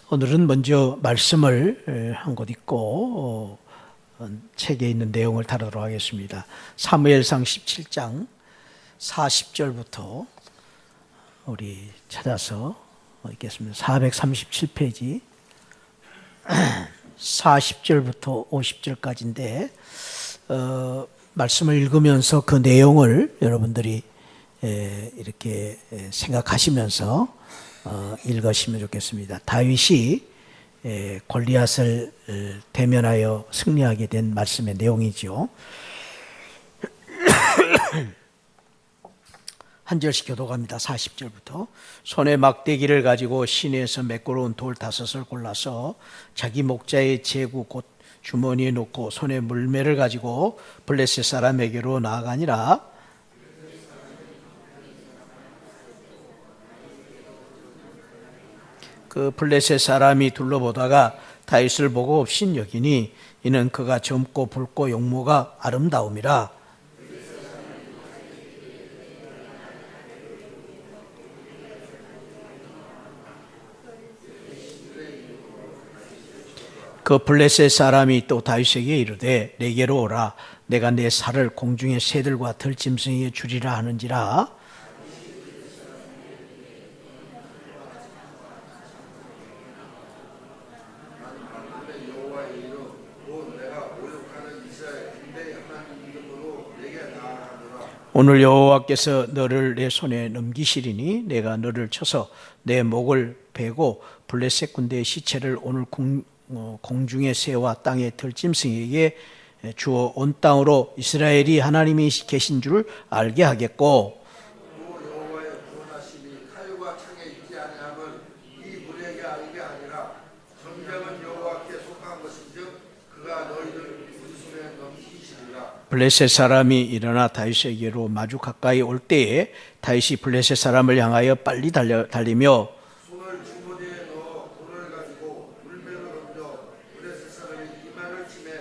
오늘은 먼저 말씀을 한 곳 있고 책에 있는 내용을 다루도록 하겠습니다. 사무엘상 17장 40절부터 우리 찾아서 읽겠습니다. 437페이지 40절부터 50절까지인데 말씀을 읽으면서 그 내용을 여러분들이 이렇게 생각하시면서 읽으시면 좋겠습니다. 다윗이 골리앗을 대면하여 승리하게 된 말씀의 내용이죠. 한 절씩 교독합니다. 40절부터 손에 막대기를 가지고 시내에서 매끄러운 돌 5을 골라서 자기 목자의 제구 곧 주머니에 놓고 손에 물매를 가지고 블레셋 사람에게로 나아가니라. 그 블레셋 사람이 둘러보다가 다윗을 보고 업신여기니 이는 그가 젊고 붉고 용모가 아름다움이라. 그 블레셋 사람이 또 다윗에게 이르되 내게로 오라. 내가 내 살을 공중의 새들과 들짐승에게 주리라 하는지라. 오늘 여호와께서 너를 내 손에 넘기시리니 내가 너를 쳐서 내 목을 베고 블레셋 군대의 시체를 오늘 공중의 새와 땅의 들짐승에게 주어 온 땅으로 이스라엘이 하나님이 계신 줄 알게 하겠고, 여호와의 구원하심이 칼과 창에 있지 아니함을 이 무리에게 알게 아니라 전쟁은 여호와께 속한 것인즉 그가 너희를 우리 손에 넘기시리라. 블레셋 사람이 일어나 다윗에게로 마주 가까이 올 때에 다윗이 블레셋 사람을 향하여 빨리 달리며 손을 주머니에 넣어 돌을 가지고 물매로 던져 블레셋 사람이 이마를 치매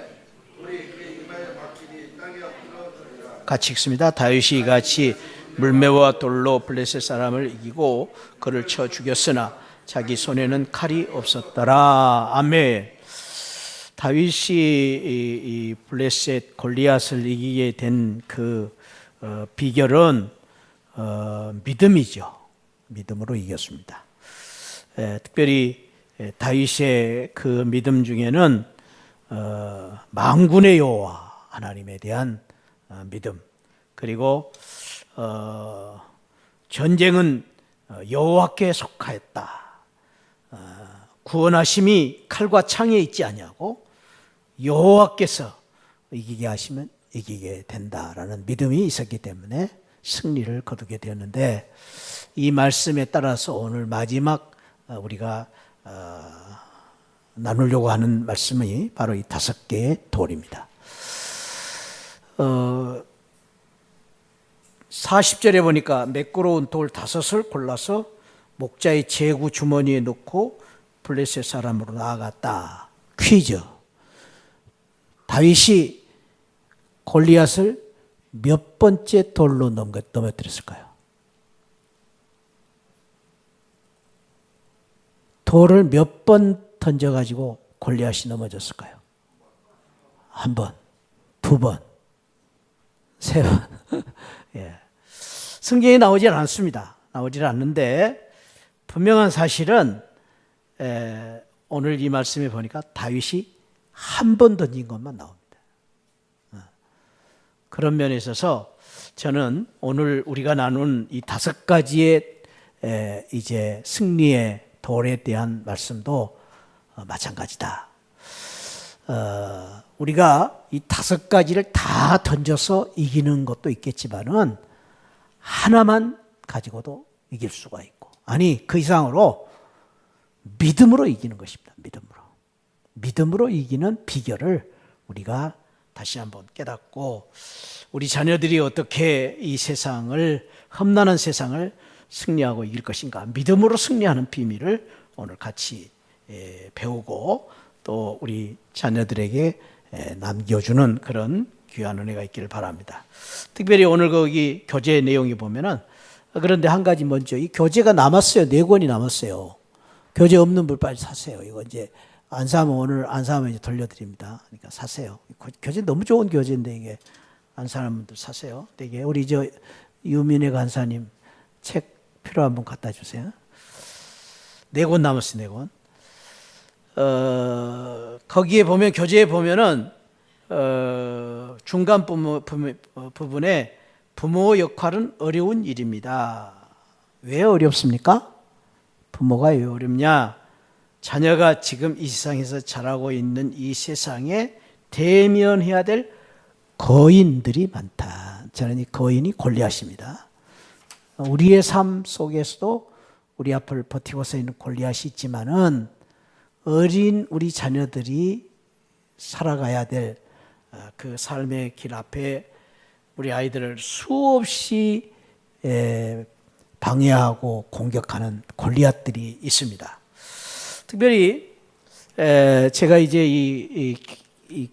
돌이 그의 이마에 박히니 땅에 엎드러지리라. 같이 읽습니다. 다윗이 같이 물매와 돌로 블레셋 사람을 이기고 그를 쳐 죽였으나 자기 손에는 칼이 없었더라. 아멘. 다윗이 이 블레셋 골리앗을 이기게 된 그 비결은 믿음이죠. 믿음으로 이겼습니다. 특별히 다윗의 그 믿음 중에는 만군의 여호와 하나님에 대한 믿음, 그리고 전쟁은 여호와께 속하였다. 구원하심이 칼과 창에 있지 아니하고 여호와께서 이기게 하시면 이기게 된다라는 믿음이 있었기 때문에 승리를 거두게 되었는데, 이 말씀에 따라서 오늘 마지막 우리가 나누려고 하는 말씀이 바로 이 5개의 돌입니다. 40절에 보니까 매끄러운 돌 5을 골라서 목자의 제구 주머니에 넣고 블레셋 사람으로 나아갔다. 퀴즈. 다윗이 골리앗을 몇 번째 돌로 넘어뜨렸을까요? 돌을 몇 번 던져가지고 골리앗이 넘어졌을까요? 1번, 2번, 3번. 예. 성경에 나오질 않습니다. 나오질 않는데 분명한 사실은 오늘 이 말씀에 보니까 다윗이 1번 던진 것만 나옵니다. 그런 면에 있어서 저는 오늘 우리가 나눈 이 5가지의 이제 승리의 돌에 대한 말씀도 마찬가지다. 우리가 이 5가지를 다 던져서 이기는 것도 있겠지만은 하나만 가지고도 이길 수가 있고, 아니 그 이상으로 믿음으로 이기는 것입니다. 믿음으로 이기는 비결을 우리가 다시 한번 깨닫고, 우리 자녀들이 어떻게 이 세상을, 험난한 세상을 승리하고 이길 것인가, 믿음으로 승리하는 비밀을 오늘 같이 배우고 또 우리 자녀들에게 남겨주는 그런 귀한 은혜가 있기를 바랍니다. 특별히 오늘 거기 교재 내용이 보면은, 그런데 한 가지 먼저 이 교재가 남았어요. 4권이 남았어요. 교재 없는 분 빨리 사세요. 이거 이제 안 사면 오늘 안 사면 이제 돌려드립니다. 그러니까 사세요. 교재 너무 좋은 교재인데 이게 안 사는 분들 사세요. 근데 이게 우리 저 유민혜 간사님 책 필요한 분 갖다 주세요. 4권 남았어요. 4권. 거기에 보면 교재에 보면은 중간 부분에 부모 역할은 어려운 일입니다. 왜 어렵습니까? 부모가 왜 어렵냐? 자녀가 지금 이 세상에서 자라고 있는 이 세상에 대면해야 될 거인들이 많다. 저는 이 거인이 골리앗입니다. 우리의 삶 속에서도 우리 앞을 버티고 서 있는 골리앗이 있지만은 어린 우리 자녀들이 살아가야 될 그 삶의 길 앞에 우리 아이들을 수없이 방해하고 공격하는 골리앗들이 있습니다. 특별히 제가 이제 이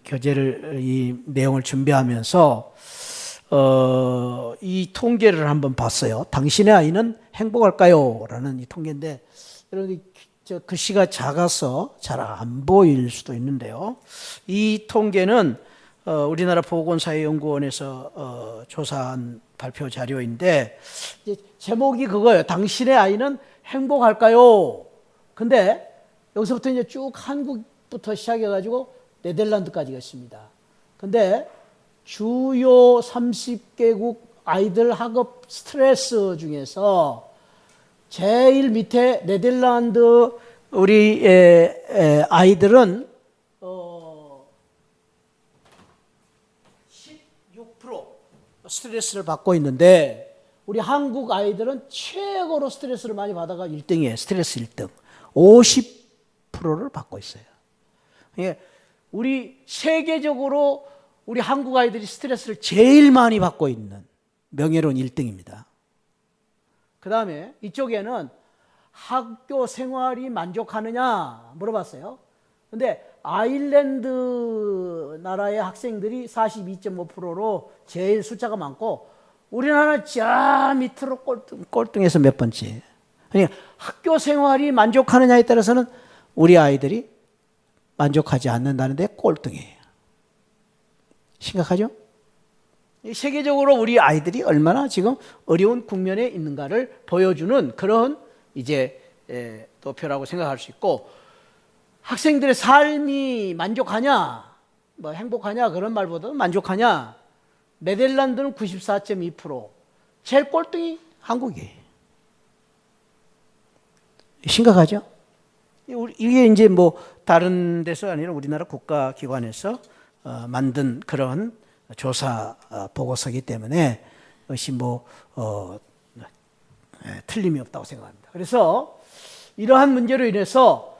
교재를 이 내용을 준비하면서 이 통계를 한번 봤어요. 당신의 아이는 행복할까요? 라는 이 통계인데 여러분 저 글씨가 작아서 잘 안 보일 수도 있는데요. 이 통계는 우리나라 보건사회연구원에서 조사한 발표 자료인데 제목이 그거예요. 당신의 아이는 행복할까요? 근데 여기서부터 이제 쭉 한국부터 시작해가지고 네덜란드까지가 있습니다. 근데 주요 30개국 아이들 학업 스트레스 중에서 제일 밑에 네덜란드 우리 아이들은 16% 스트레스를 받고 있는데 우리 한국 아이들은 최고로 스트레스를 많이 받아가 1등이에요. 스트레스 1등. 50%를 받고 있어요. 우리 세계적으로 우리 한국 아이들이 스트레스를 제일 많이 받고 있는 명예로운 1등입니다. 그 다음에 이쪽에는 학교 생활이 만족하느냐 물어봤어요. 근데 아일랜드 나라의 학생들이 42.5%로 제일 숫자가 많고 우리나라는 저 밑으로 꼴등에서 몇 번째. 그러니까 학교 생활이 만족하느냐에 따라서는 우리 아이들이 만족하지 않는다는데 꼴등이에요. 심각하죠? 세계적으로 우리 아이들이 얼마나 지금 어려운 국면에 있는가를 보여주는 그런 이제 도표라고 생각할 수 있고 학생들의 삶이 만족하냐, 뭐 행복하냐 그런 말보다는 만족하냐. 네덜란드는 94.2%, 제일 꼴등이 한국이에요. 심각하죠? 이게 이제 뭐 다른 데서 아니라 우리나라 국가기관에서 만든 그런 조사 보고서이기 때문에 그것이 뭐 틀림이 없다고 생각합니다. 그래서 이러한 문제로 인해서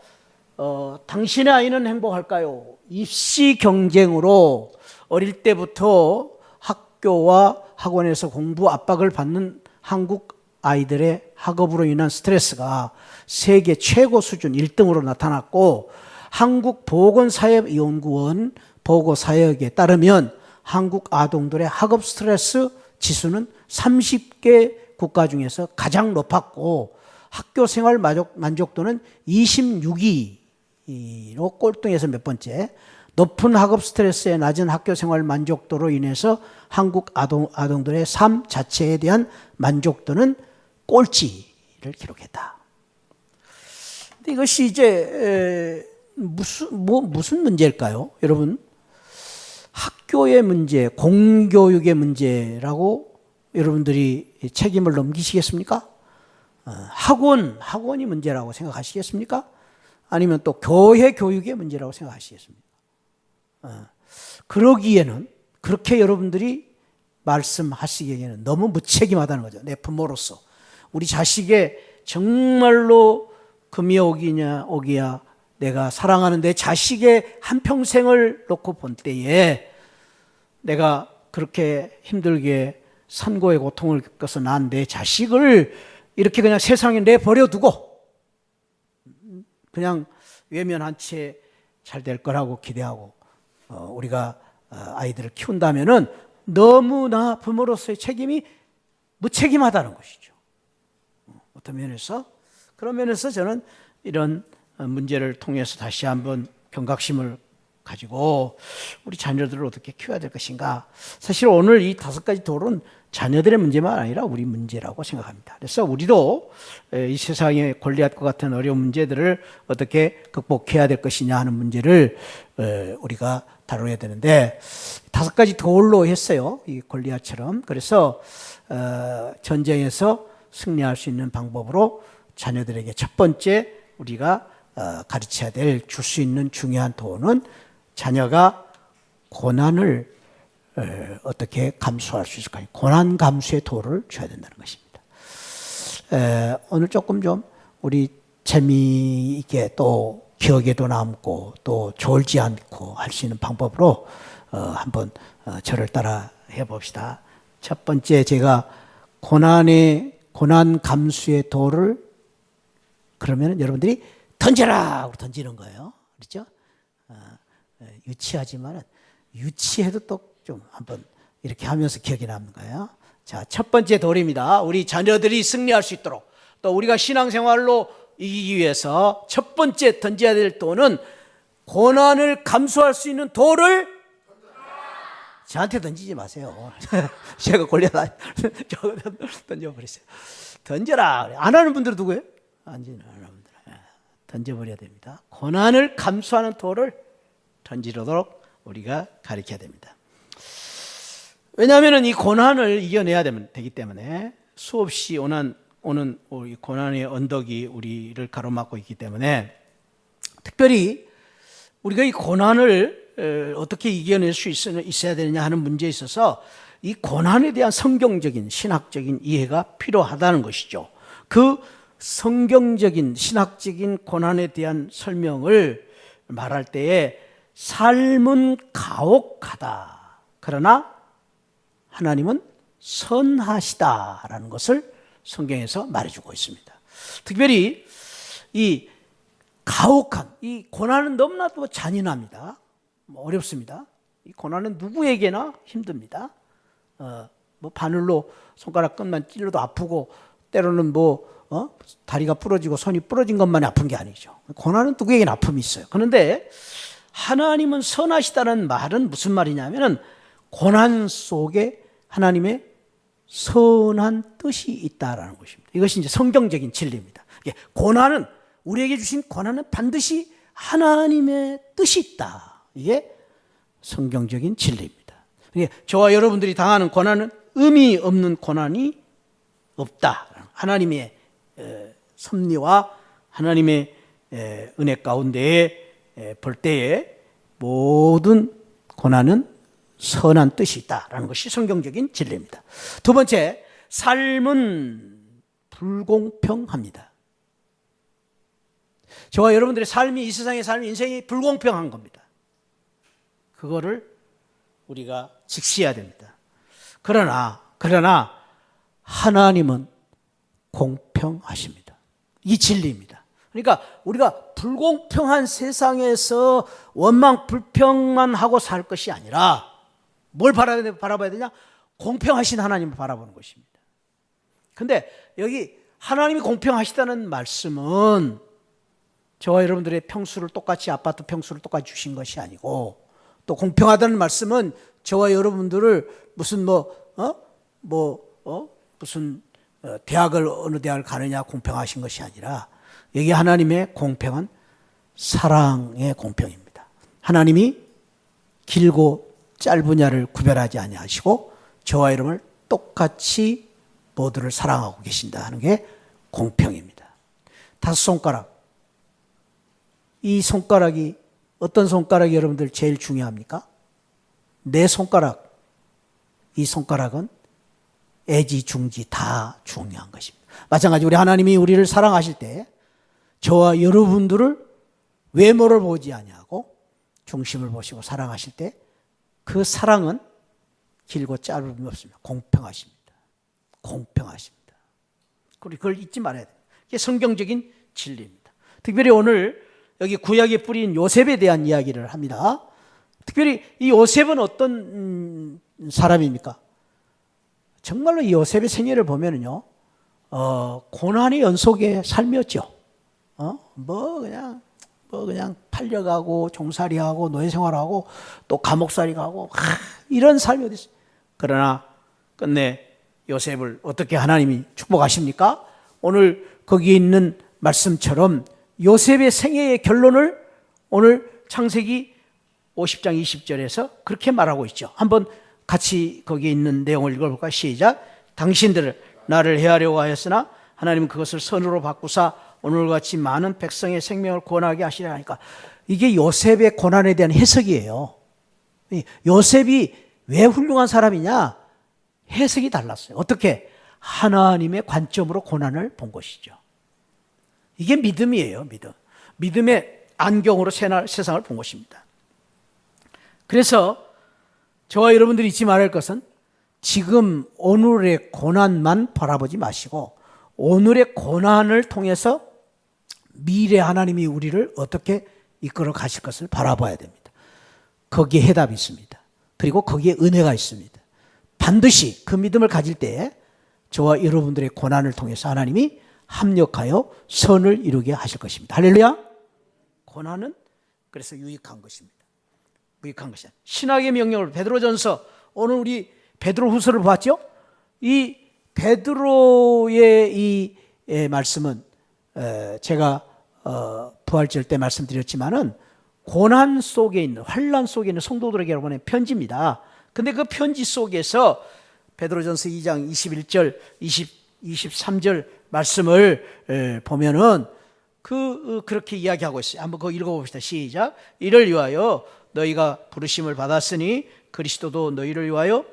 당신의 아이는 행복할까요? 입시 경쟁으로 어릴 때부터 학교와 학원에서 공부 압박을 받는 한국 아이들의 학업으로 인한 스트레스가 세계 최고 수준 1등으로 나타났고 한국보건사회연구원 보고사역에 따르면 한국 아동들의 학업 스트레스 지수는 30개 국가 중에서 가장 높았고 학교 생활 만족도는 26위로 꼴등에서 몇 번째. 높은 학업 스트레스에 낮은 학교 생활 만족도로 인해서 한국 아동들의 삶 자체에 대한 만족도는 꼴찌를 기록했다. 근데 이것이 이제 무슨 문제일까요? 여러분, 학교의 문제, 공교육의 문제라고 여러분들이 책임을 넘기시겠습니까? 학원이 문제라고 생각하시겠습니까? 아니면 또 교회 교육의 문제라고 생각하시겠습니까? 그러기에는 그렇게 여러분들이 말씀하시기에는 너무 무책임하다는 거죠. 내 부모로서 우리 자식의 정말로 금이 오기야 내가 사랑하는 내 자식의 한평생을 놓고 본 때에 내가 그렇게 힘들게 산고의 고통을 겪어서 난 내 자식을 이렇게 그냥 세상에 내버려두고 그냥 외면한 채 잘 될 거라고 기대하고 우리가 아이들을 키운다면은 너무나 부모로서의 책임이 무책임하다는 것이죠. 어떤 면에서 그런 면에서 저는 이런 문제를 통해서 다시 한번 경각심을 가지고 우리 자녀들을 어떻게 키워야 될 것인가. 사실 오늘 이 5가지 도는 자녀들의 문제만 아니라 우리 문제라고 생각합니다. 그래서 우리도 이 세상의 골리앗과 같은 어려운 문제들을 어떻게 극복해야 될 것이냐 하는 문제를 우리가 다뤄야 되는데 5가지 돌로 했어요. 이 골리앗처럼. 그래서 전쟁에서 승리할 수 있는 방법으로 자녀들에게 첫 번째 우리가 가르쳐야 될 줄 수 있는 중요한 도는 자녀가 고난을 어떻게 감수할 수 있을까요? 고난 감수의 도를 줘야 된다는 것입니다. 오늘 조금 좀 우리 재미있게 또 기억에도 남고 또 졸지 않고 할 수 있는 방법으로 한번 저를 따라 해봅시다. 첫 번째 제가 고난 감수의 도를 그러면 여러분들이 던져라 하고 던지는 거예요. 그렇죠? 유치하지만 유치해도 또 좀 한번 이렇게 하면서 기억에 남는 거예요. 자, 첫 번째 도리입니다. 우리 자녀들이 승리할 수 있도록 또 우리가 신앙생활로 이기기 위해서 첫 번째 던져야 될 도는 고난을 감수할 수 있는 도를 저한테 던지지 마세요. 제가 골리앗 저거 던져버렸어요. 던져라. 안 하는 분들은 누구예요? 안 하는 분들. 던져버려야 됩니다. 고난을 감수하는 도를 던지도록 우리가 가르쳐야 됩니다. 왜냐하면 이 고난을 이겨내야 되기 때문에 수없이 오는 우리 고난의 언덕이 우리를 가로막고 있기 때문에 특별히 우리가 이 고난을 어떻게 이겨낼 수 있어야 되느냐 하는 문제에 있어서 이 고난에 대한 성경적인 신학적인 이해가 필요하다는 것이죠. 그 성경적인 신학적인 고난에 대한 설명을 말할 때에 삶은 가혹하다. 그러나 하나님은 선하시다라는 것을 성경에서 말해주고 있습니다. 특별히 이 가혹한 이 고난은 너무나도 잔인합니다. 어렵습니다. 이 고난은 누구에게나 힘듭니다. 뭐 바늘로 손가락 끝만 찔러도 아프고 때로는 다리가 부러지고 손이 부러진 것만 아픈 게 아니죠. 고난은 누구에게나 아픔이 있어요. 그런데 하나님은 선하시다는 말은 무슨 말이냐면은 고난 속에 하나님의 선한 뜻이 있다라는 것입니다. 이것이 이제 성경적인 진리입니다. 고난은 우리에게 주신 고난은 반드시 하나님의 뜻이 있다. 이게 성경적인 진리입니다. 저와 여러분들이 당하는 고난은 의미 없는 고난이 없다. 하나님의 섭리와 하나님의 은혜 가운데에 볼 때에 모든 고난은 선한 뜻이 있다라는 것이 성경적인 진리입니다. 두 번째, 삶은 불공평합니다. 저와 여러분들의 삶이 이 세상의 삶이 인생이 불공평한 겁니다. 그거를 우리가 직시해야 됩니다. 그러나 하나님은 공평하십니다. 이 진리입니다. 그러니까 우리가 불공평한 세상에서 원망 불평만 하고 살 것이 아니라 뭘 바라봐야 되냐? 공평하신 하나님을 바라보는 것입니다. 그런데 여기 하나님이 공평하시다는 말씀은 저와 여러분들의 평수를 똑같이 아파트 평수를 똑같이 주신 것이 아니고 또 공평하다는 말씀은 저와 여러분들을 무슨 무슨 대학을 어느 대학을 가느냐 공평하신 것이 아니라 여기 하나님의 공평한 사랑의 공평입니다. 하나님이 길고 짧으냐를 구별하지 아니하시고 저와 여러분을 똑같이 모두를 사랑하고 계신다 하는 게 공평입니다. 5손가락. 이 손가락이 어떤 손가락이 여러분들 제일 중요합니까? 네 손가락. 이 손가락은 애지중지 다 중요한 것입니다. 마찬가지로 우리 하나님이 우리를 사랑하실 때 저와 여러분들을 외모를 보지 아니하고 중심을 보시고 사랑하실 때 그 사랑은 길고 짧음이 없습니다. 공평하십니다. 공평하십니다. 그리고 그걸 잊지 말아야 돼요. 이게 성경적인 진리입니다. 특별히 오늘 여기 구약의 뿌리인 요셉에 대한 이야기를 합니다. 특별히 이 요셉은 어떤 사람입니까? 정말로 이 요셉의 생애를 보면은요, 고난의 연속의 삶이었죠. 그냥 팔려가고 종살이하고 노예생활하고 또 감옥살이 가고 이런 삶이 어디 있어요. 그러나 끝내 요셉을 어떻게 하나님이 축복하십니까? 오늘 거기에 있는 말씀처럼 요셉의 생애의 결론을 오늘 창세기 50장 20절에서 그렇게 말하고 있죠. 한번 같이 거기에 있는 내용을 읽어볼까요? 시작. 당신들을 나를 해하려고 하였으나 하나님은 그것을 선으로 바꾸사 오늘같이 많은 백성의 생명을 구원하게 하시려 하니까, 이게 요셉의 고난에 대한 해석이에요. 요셉이 왜 훌륭한 사람이냐? 해석이 달랐어요. 어떻게? 하나님의 관점으로 고난을 본 것이죠. 이게 믿음이에요. 믿음의 안경으로 세상을 본 것입니다. 그래서 저와 여러분들이 잊지 말아야 할 것은 지금 오늘의 고난만 바라보지 마시고 오늘의 고난을 통해서 미래 하나님이 우리를 어떻게 이끌어 가실 것을 바라봐야 됩니다. 거기에 해답이 있습니다. 그리고 거기에 은혜가 있습니다. 반드시 그 믿음을 가질 때에 저와 여러분들의 고난을 통해서 하나님이 합력하여 선을 이루게 하실 것입니다. 할렐루야. 고난은 그래서 유익한 것입니다. 유익한 것이야. 신학의 명령을 베드로전서, 오늘 우리 베드로후서를 봤죠? 이 베드로의 이 말씀은 제가 부활절 때 말씀드렸지만은 고난 속에 있는, 환난 속에 있는 성도들에게 보낸 편지입니다. 근데 그 편지 속에서 베드로전서 2장 21절, 23절 말씀을 보면은 그렇게 이야기하고 있어요. 한번 그거 읽어봅시다. 시작. 이를 위하여 너희가 부르심을 받았으니 그리스도도 너희를 위하여,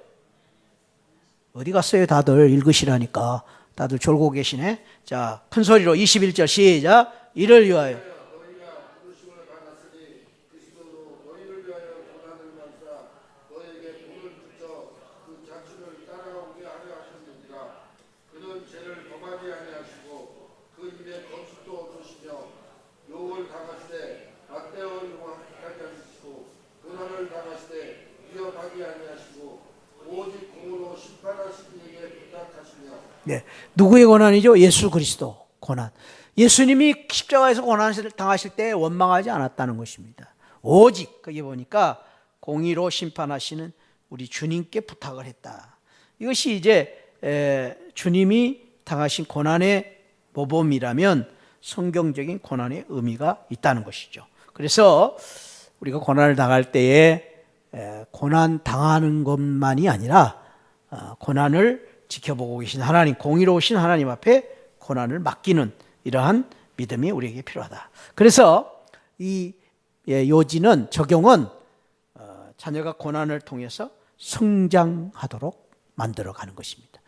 어디 갔어요? 다들 읽으시라니까. 다들 졸고 계시네. 자, 큰 소리로 21절 시작. 이를 위하여 너희가 부르심을 받았으니 그리스도도 너희를 위하여 고난을 받사 너희에게 복을 붙여 그 자취를 따라오게 하려 하셨느니라. 그는 죄를 범하지 아니하시고 그 입에 건축도 없으시며 욕을 당하시되 라떼어리고 하지 않으시고 고난을 당하시되 위협하지 아니하시고 오직 공으로 심판하시는 이에게 부탁하시며. 네, 누구의 고난이죠? 예수 그리스도 고난. 예수님이 십자가에서 고난을 당하실 때 원망하지 않았다는 것입니다. 오직 거기 보니까 공의로 심판하시는 우리 주님께 부탁을 했다. 이것이 이제 주님이 당하신 고난의 모범이라면 성경적인 고난의 의미가 있다는 것이죠. 그래서 우리가 고난을 당할 때에 고난 당하는 것만이 아니라 고난을 지켜보고 계신 하나님, 공의로우신 하나님 앞에 고난을 맡기는 이러한 믿음이 우리에게 필요하다. 그래서 이 요지는, 적용은 자녀가 고난을 통해서 성장하도록 만들어가는 것입니다.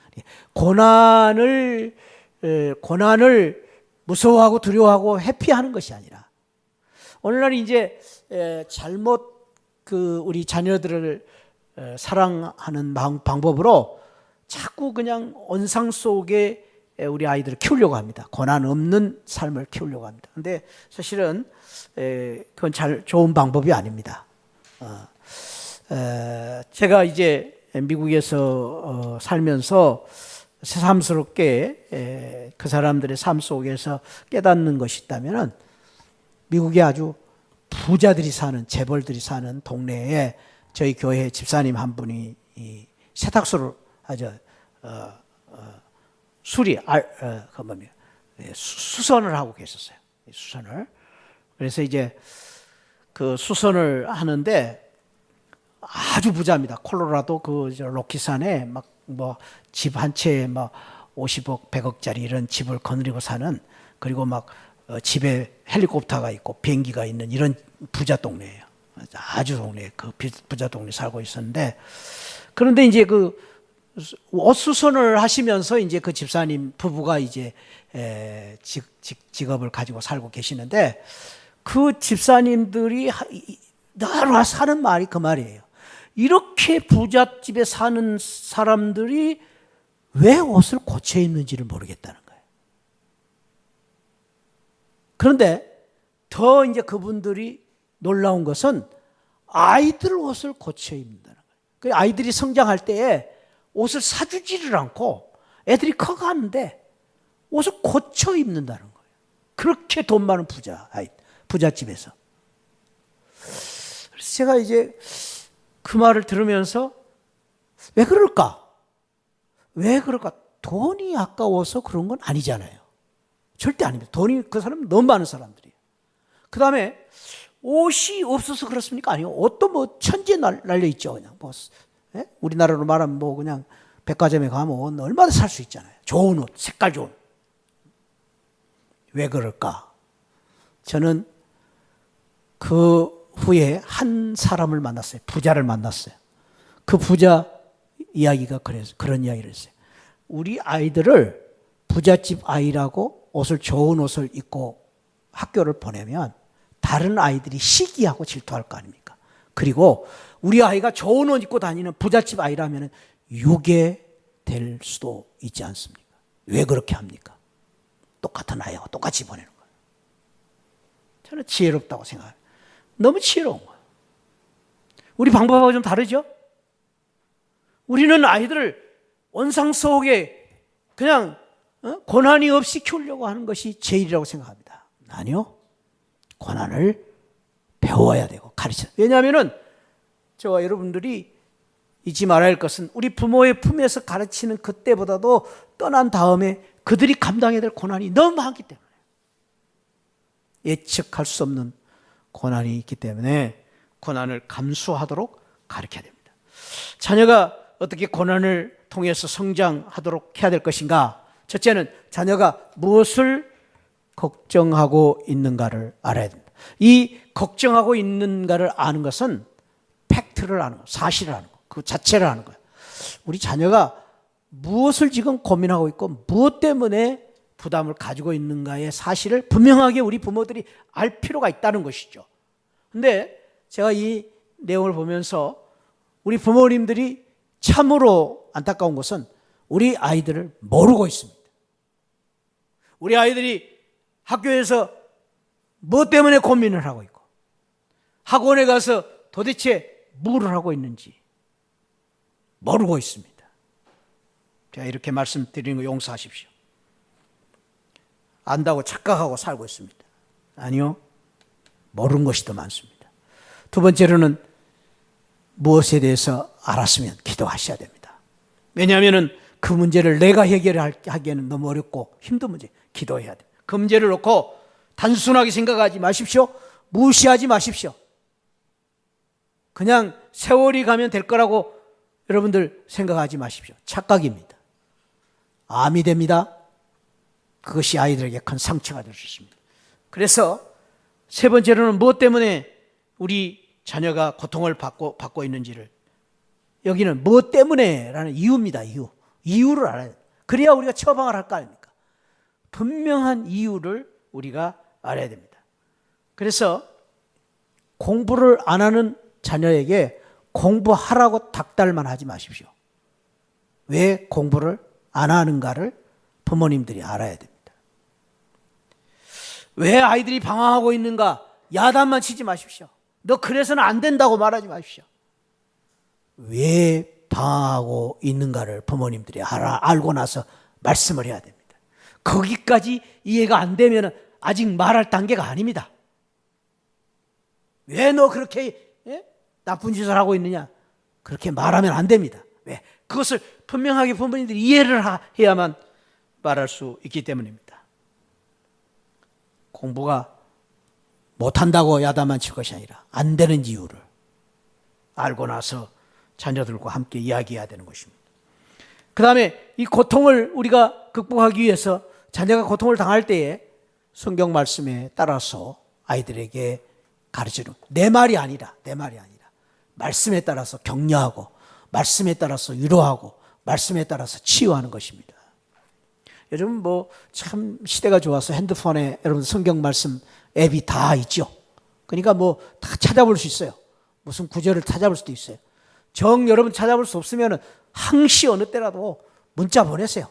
고난을 무서워하고 두려워하고 회피하는 것이 아니라, 오늘날 이제 잘못 우리 자녀들을 사랑하는 방법으로 자꾸 그냥 언상 속에 우리 아이들을 키우려고 합니다. 고난 없는 삶을 키우려고 합니다. 그런데 사실은 그건 좋은 방법이 아닙니다. 제가 이제 미국에서 살면서 새삼스럽게 그 사람들의 삶 속에서 깨닫는 것이 있다면, 미국에 아주 부자들이 사는, 재벌들이 사는 동네에 저희 교회 집사님 한 분이 이 세탁소를 수선을 하고 계셨어요. 수선을. 그래서 이제 그 수선을 하는데 아주 부자입니다. 콜로라도 로키산에 막 뭐 집 한 채에 막 50억, 100억짜리 이런 집을 거느리고 사는, 그리고 막 집에 헬리콥터가 있고 비행기가 있는 이런 부자 동네예요. 아주 동네, 그 부자 동네 살고 있었는데, 그런데 이제 그 옷 수선을 하시면서 이제 그 집사님 부부가 이제 직업을 가지고 살고 계시는데, 그 집사님들이 늘 와서 하는 말이 그 말이에요. 이렇게 부잣집에 사는 사람들이 왜 옷을 고쳐 입는지를 모르겠다는 거예요. 그런데 더 이제 그분들이 놀라운 것은 아이들 옷을 고쳐 입는다는 거예요. 그 아이들이 성장할 때에 옷을 사주지를 않고 애들이 커가는데 옷을 고쳐 입는다는 거예요. 그렇게 돈 많은 부잣집에서. 그래서 제가 이제 그 말을 들으면서 왜 그럴까? 왜 그럴까? 돈이 아까워서 그런 건 아니잖아요. 절대 아닙니다. 돈이 그 사람은 너무 많은 사람들이에요. 그 다음에 옷이 없어서 그렇습니까? 아니요. 옷도 뭐 천지에 날려 있죠. 그냥 뭐 우리나라로 말하면 뭐 그냥 백화점에 가면 얼마나 살 수 있잖아요. 좋은 옷, 색깔 좋은. 왜 그럴까? 저는 그 후에 한 사람을 만났어요. 부자를 만났어요. 그 부자 이야기가 그런 이야기를 했어요. 우리 아이들을 부잣집 아이라고 좋은 옷을 입고 학교를 보내면 다른 아이들이 시기하고 질투할 거 아닙니까? 그리고 우리 아이가 좋은 옷 입고 다니는 부잣집 아이라면 유괴될 수도 있지 않습니까? 왜 그렇게 합니까? 똑같은 아이하고 똑같이 보내는 거예요. 저는 지혜롭다고 생각해요. 너무 지혜로운 거예요. 우리 방법하고 좀 다르죠? 우리는 아이들을 원상 속에 그냥 고난이 없이 키우려고 하는 것이 제일이라고 생각합니다. 아니요. 고난을 배워야 되고 가르쳐야 돼요. 왜냐하면 저와 여러분들이 잊지 말아야 할 것은 우리 부모의 품에서 가르치는 그때보다도 떠난 다음에 그들이 감당해야 될 고난이 너무 많기 때문에 예측할 수 없는 고난이 있기 때문에 고난을 감수하도록 가르쳐야 됩니다. 자녀가 어떻게 고난을 통해서 성장하도록 해야 될 것인가? 첫째는 자녀가 무엇을 걱정하고 있는가를 알아야 됩니다. 이 걱정하고 있는가를 아는 것은 팩트를 아는 거, 사실을 아는 거, 그 자체를 아는 거예요. 우리 자녀가 무엇을 지금 고민하고 있고 무엇 때문에 부담을 가지고 있는가의 사실을 분명하게 우리 부모들이 알 필요가 있다는 것이죠. 근데 제가 이 내용을 보면서 우리 부모님들이 참으로 안타까운 것은 우리 아이들을 모르고 있습니다. 우리 아이들이 학교에서 뭐 때문에 고민을 하고 있고 학원에 가서 도대체 뭐를 하고 있는지 모르고 있습니다. 제가 이렇게 말씀드리는 거 용서하십시오. 안다고 착각하고 살고 있습니다. 아니요. 모르는 것이 더 많습니다. 두 번째로는 무엇에 대해서 알았으면 기도하셔야 됩니다. 왜냐하면 그 문제를 내가 해결하기에는 너무 어렵고 힘든 문제, 기도해야 돼요. 그 문제를 놓고 단순하게 생각하지 마십시오. 무시하지 마십시오. 그냥 세월이 가면 될 거라고 여러분들 생각하지 마십시오. 착각입니다. 암이 됩니다. 그것이 아이들에게 큰 상처가 될 수 있습니다. 그래서 세 번째로는 무엇 때문에 우리 자녀가 고통을 받고 있는지를, 여기는 무엇 때문에 라는 이유입니다. 이유를 알아야 돼요. 그래야 우리가 처방을 할 거 아닙니까? 분명한 이유를 우리가 알아야 됩니다. 그래서 공부를 안 하는 자녀에게 공부하라고 닥달만 하지 마십시오. 왜 공부를 안 하는가를 부모님들이 알아야 됩니다. 왜 아이들이 방황하고 있는가 야단만 치지 마십시오. 너 그래서는 안 된다고 말하지 마십시오. 왜 방황하고 있는가를 부모님들이 알고 나서 말씀을 해야 됩니다. 거기까지 이해가 안 되면 아직 말할 단계가 아닙니다. 왜 너 그렇게 나쁜 짓을 하고 있느냐? 그렇게 말하면 안 됩니다. 왜? 그것을 분명하게 부모님들이 이해를 해야만 말할 수 있기 때문입니다. 공부가 못한다고 야단만 칠 것이 아니라 안 되는 이유를 알고 나서 자녀들과 함께 이야기해야 되는 것입니다. 그 다음에 이 고통을 우리가 극복하기 위해서 자녀가 고통을 당할 때에 성경 말씀에 따라서 아이들에게 가르치는, 내 말이 아니라 말씀에 따라서 격려하고 말씀에 따라서 위로하고 말씀에 따라서 치유하는 것입니다. 요즘 뭐 참 시대가 좋아서 핸드폰에 여러분 성경 말씀 앱이 다 있죠. 그러니까 뭐 다 찾아볼 수 있어요. 무슨 구절을 찾아볼 수도 있어요. 여러분 찾아볼 수 없으면 항시 어느 때라도 문자 보내세요.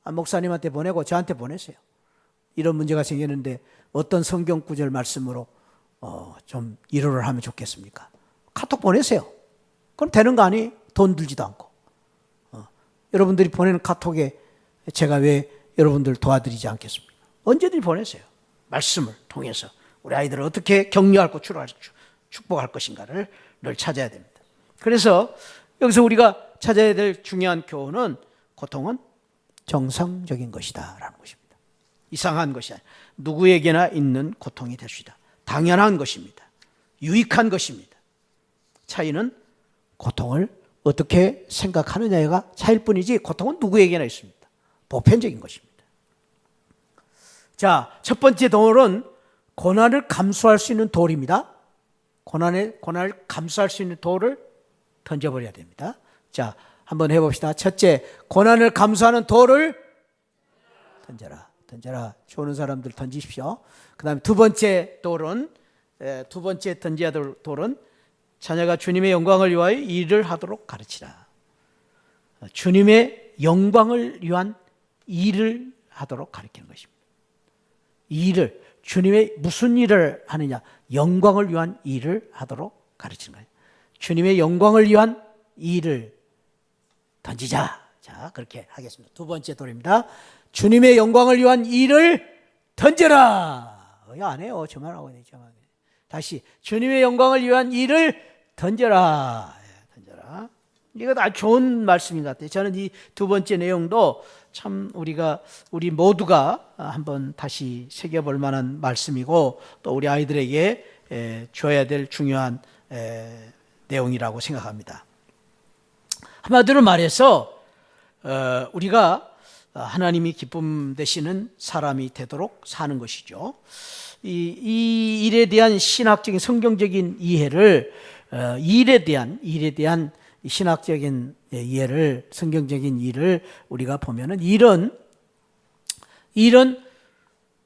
목사님한테 보내고 저한테 보내세요. 이런 문제가 생기는데 어떤 성경 구절 말씀으로 좀 위로를 하면 좋겠습니까? 카톡 보내세요. 그럼 되는 거 아니? 돈 들지도 않고. 여러분들이 보내는 카톡에 제가 왜 여러분들 도와드리지 않겠습니까? 언제든지 보내세요. 말씀을 통해서 우리 아이들을 어떻게 격려할 것, 축복할 것인가를 늘 찾아야 됩니다. 그래서 여기서 우리가 찾아야 될 중요한 교훈은 고통은 정상적인 것이다 라는 것입니다. 이상한 것이 아니라 누구에게나 있는 고통이 될 수 있다. 당연한 것입니다. 유익한 것입니다. 차이는 고통을 어떻게 생각하느냐가 차이일 뿐이지 고통은 누구에게나 있습니다. 보편적인 것입니다. 자, 첫 번째 돌은 고난을 감수할 수 있는 돌입니다. 고난을 감수할 수 있는 돌을 던져버려야 됩니다. 자, 한번 해봅시다. 첫째, 고난을 감수하는 돌을 던져라. 던져라. 좋은 사람들 던지십시오. 그 다음에 두 번째 던져야 될 돌은 자녀가 주님의 영광을 위하여 일을 하도록 가르치라. 주님의 영광을 위한 일을 하도록 가르치는 것입니다. 일을, 주님의 무슨 일을 하느냐? 영광을 위한 일을 하도록 가르치는 거예요. 주님의 영광을 위한 일을 던지자. 자, 그렇게 하겠습니다. 두 번째 돌입니다. 주님의 영광을 위한 일을 던져라. 안 해요. 저만 하고 있네. 다시 주님의 영광을 위한 일을 던져라. 던져라. 이거 아주 좋은 말씀인 것 같아요. 저는 이 두 번째 내용도 참 우리 모두가 한번 다시 새겨볼 만한 말씀이고 또 우리 아이들에게 줘야 될 중요한 내용이라고 생각합니다. 한마디로 말해서 우리가 하나님이 기쁨 되시는 사람이 되도록 사는 것이죠. 이 일에 대한 신학적인 성경적인 이해를 일에 대한 신학적인 이해를 성경적인 일을 우리가 보면은 일은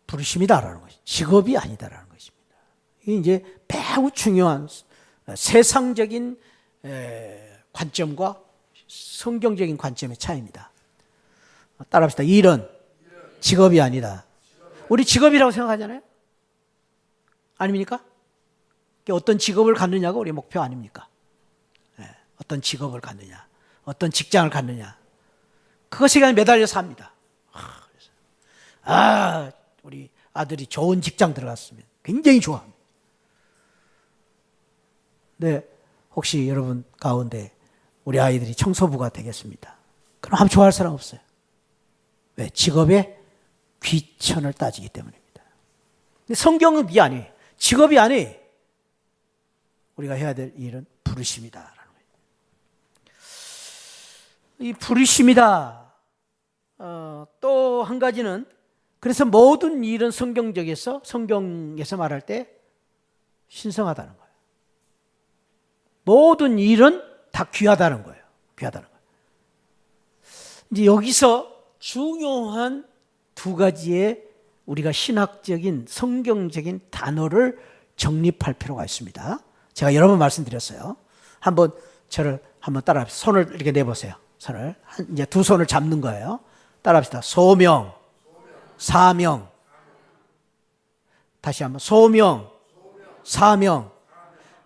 부르심이다라는 것이 직업이 아니다라는 것입니다. 이게 이제 매우 중요한 세상적인 관점과 성경적인 관점의 차이입니다. 따라합시다. 일은 직업이 아니다. 우리 직업이라고 생각하잖아요. 아닙니까? 어떤 직업을 갖느냐가 우리 목표 아닙니까? 어떤 직업을 갖느냐, 어떤 직장을 갖느냐, 그것에 매달려 삽니다. 우리 아들이 좋은 직장 들어갔으면 굉장히 좋아합니다. 네, 혹시 여러분 가운데 우리 아이들이 청소부가 되겠습니다. 그럼 한번 좋아할 사람 없어요. 왜? 직업의 귀천을 따지기 때문입니다. 근데 성경은 그게 아니에요. 직업이 아니에요. 우리가 해야 될 일은 부르심이다. 이 부르심이다. 또 한 가지는 그래서 모든 일은 성경에서 말할 때 신성하다는 거예요. 모든 일은 다 귀하다는 거예요. 귀하다는 거예요. 이제 여기서 중요한 두 가지의 우리가 신학적인 성경적인 단어를 정립할 필요가 있습니다. 제가 여러 번 말씀드렸어요. 한번 저를 한번 따라합시다. 손을 이렇게 내보세요. 손을 이제 두 손을 잡는 거예요. 따라합시다. 소명, 사명. 다시 한번 소명, 사명.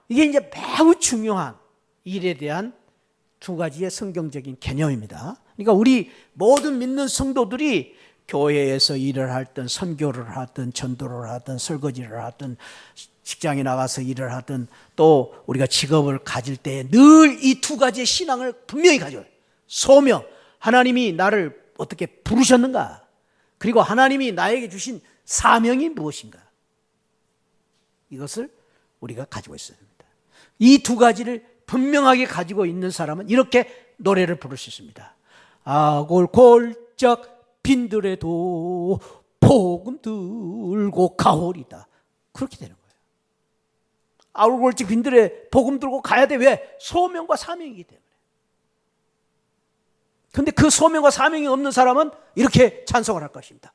이게 이제 매우 중요한 일에 대한 두 가지의 성경적인 개념입니다. 그러니까 우리 모든 믿는 성도들이 교회에서 일을 하든 선교를 하든 전도를 하든 설거지를 하든 직장에 나가서 일을 하든 또 우리가 직업을 가질 때 늘 이 두 가지의 신앙을 분명히 가져요. 소명, 하나님이 나를 어떻게 부르셨는가? 그리고 하나님이 나에게 주신 사명이 무엇인가? 이것을 우리가 가지고 있어야 됩니다. 이 두 가지를 분명하게 가지고 있는 사람은 이렇게 노래를 부를 수 있습니다. 아골골짝 빈들에도 복음 들고 가오리다. 그렇게 되는 거예요. 아골골짝 빈들에 복음 들고 가야 돼. 왜? 소명과 사명이기 때문에. 그런데 그 소명과 사명이 없는 사람은 이렇게 찬송을 할 것입니다.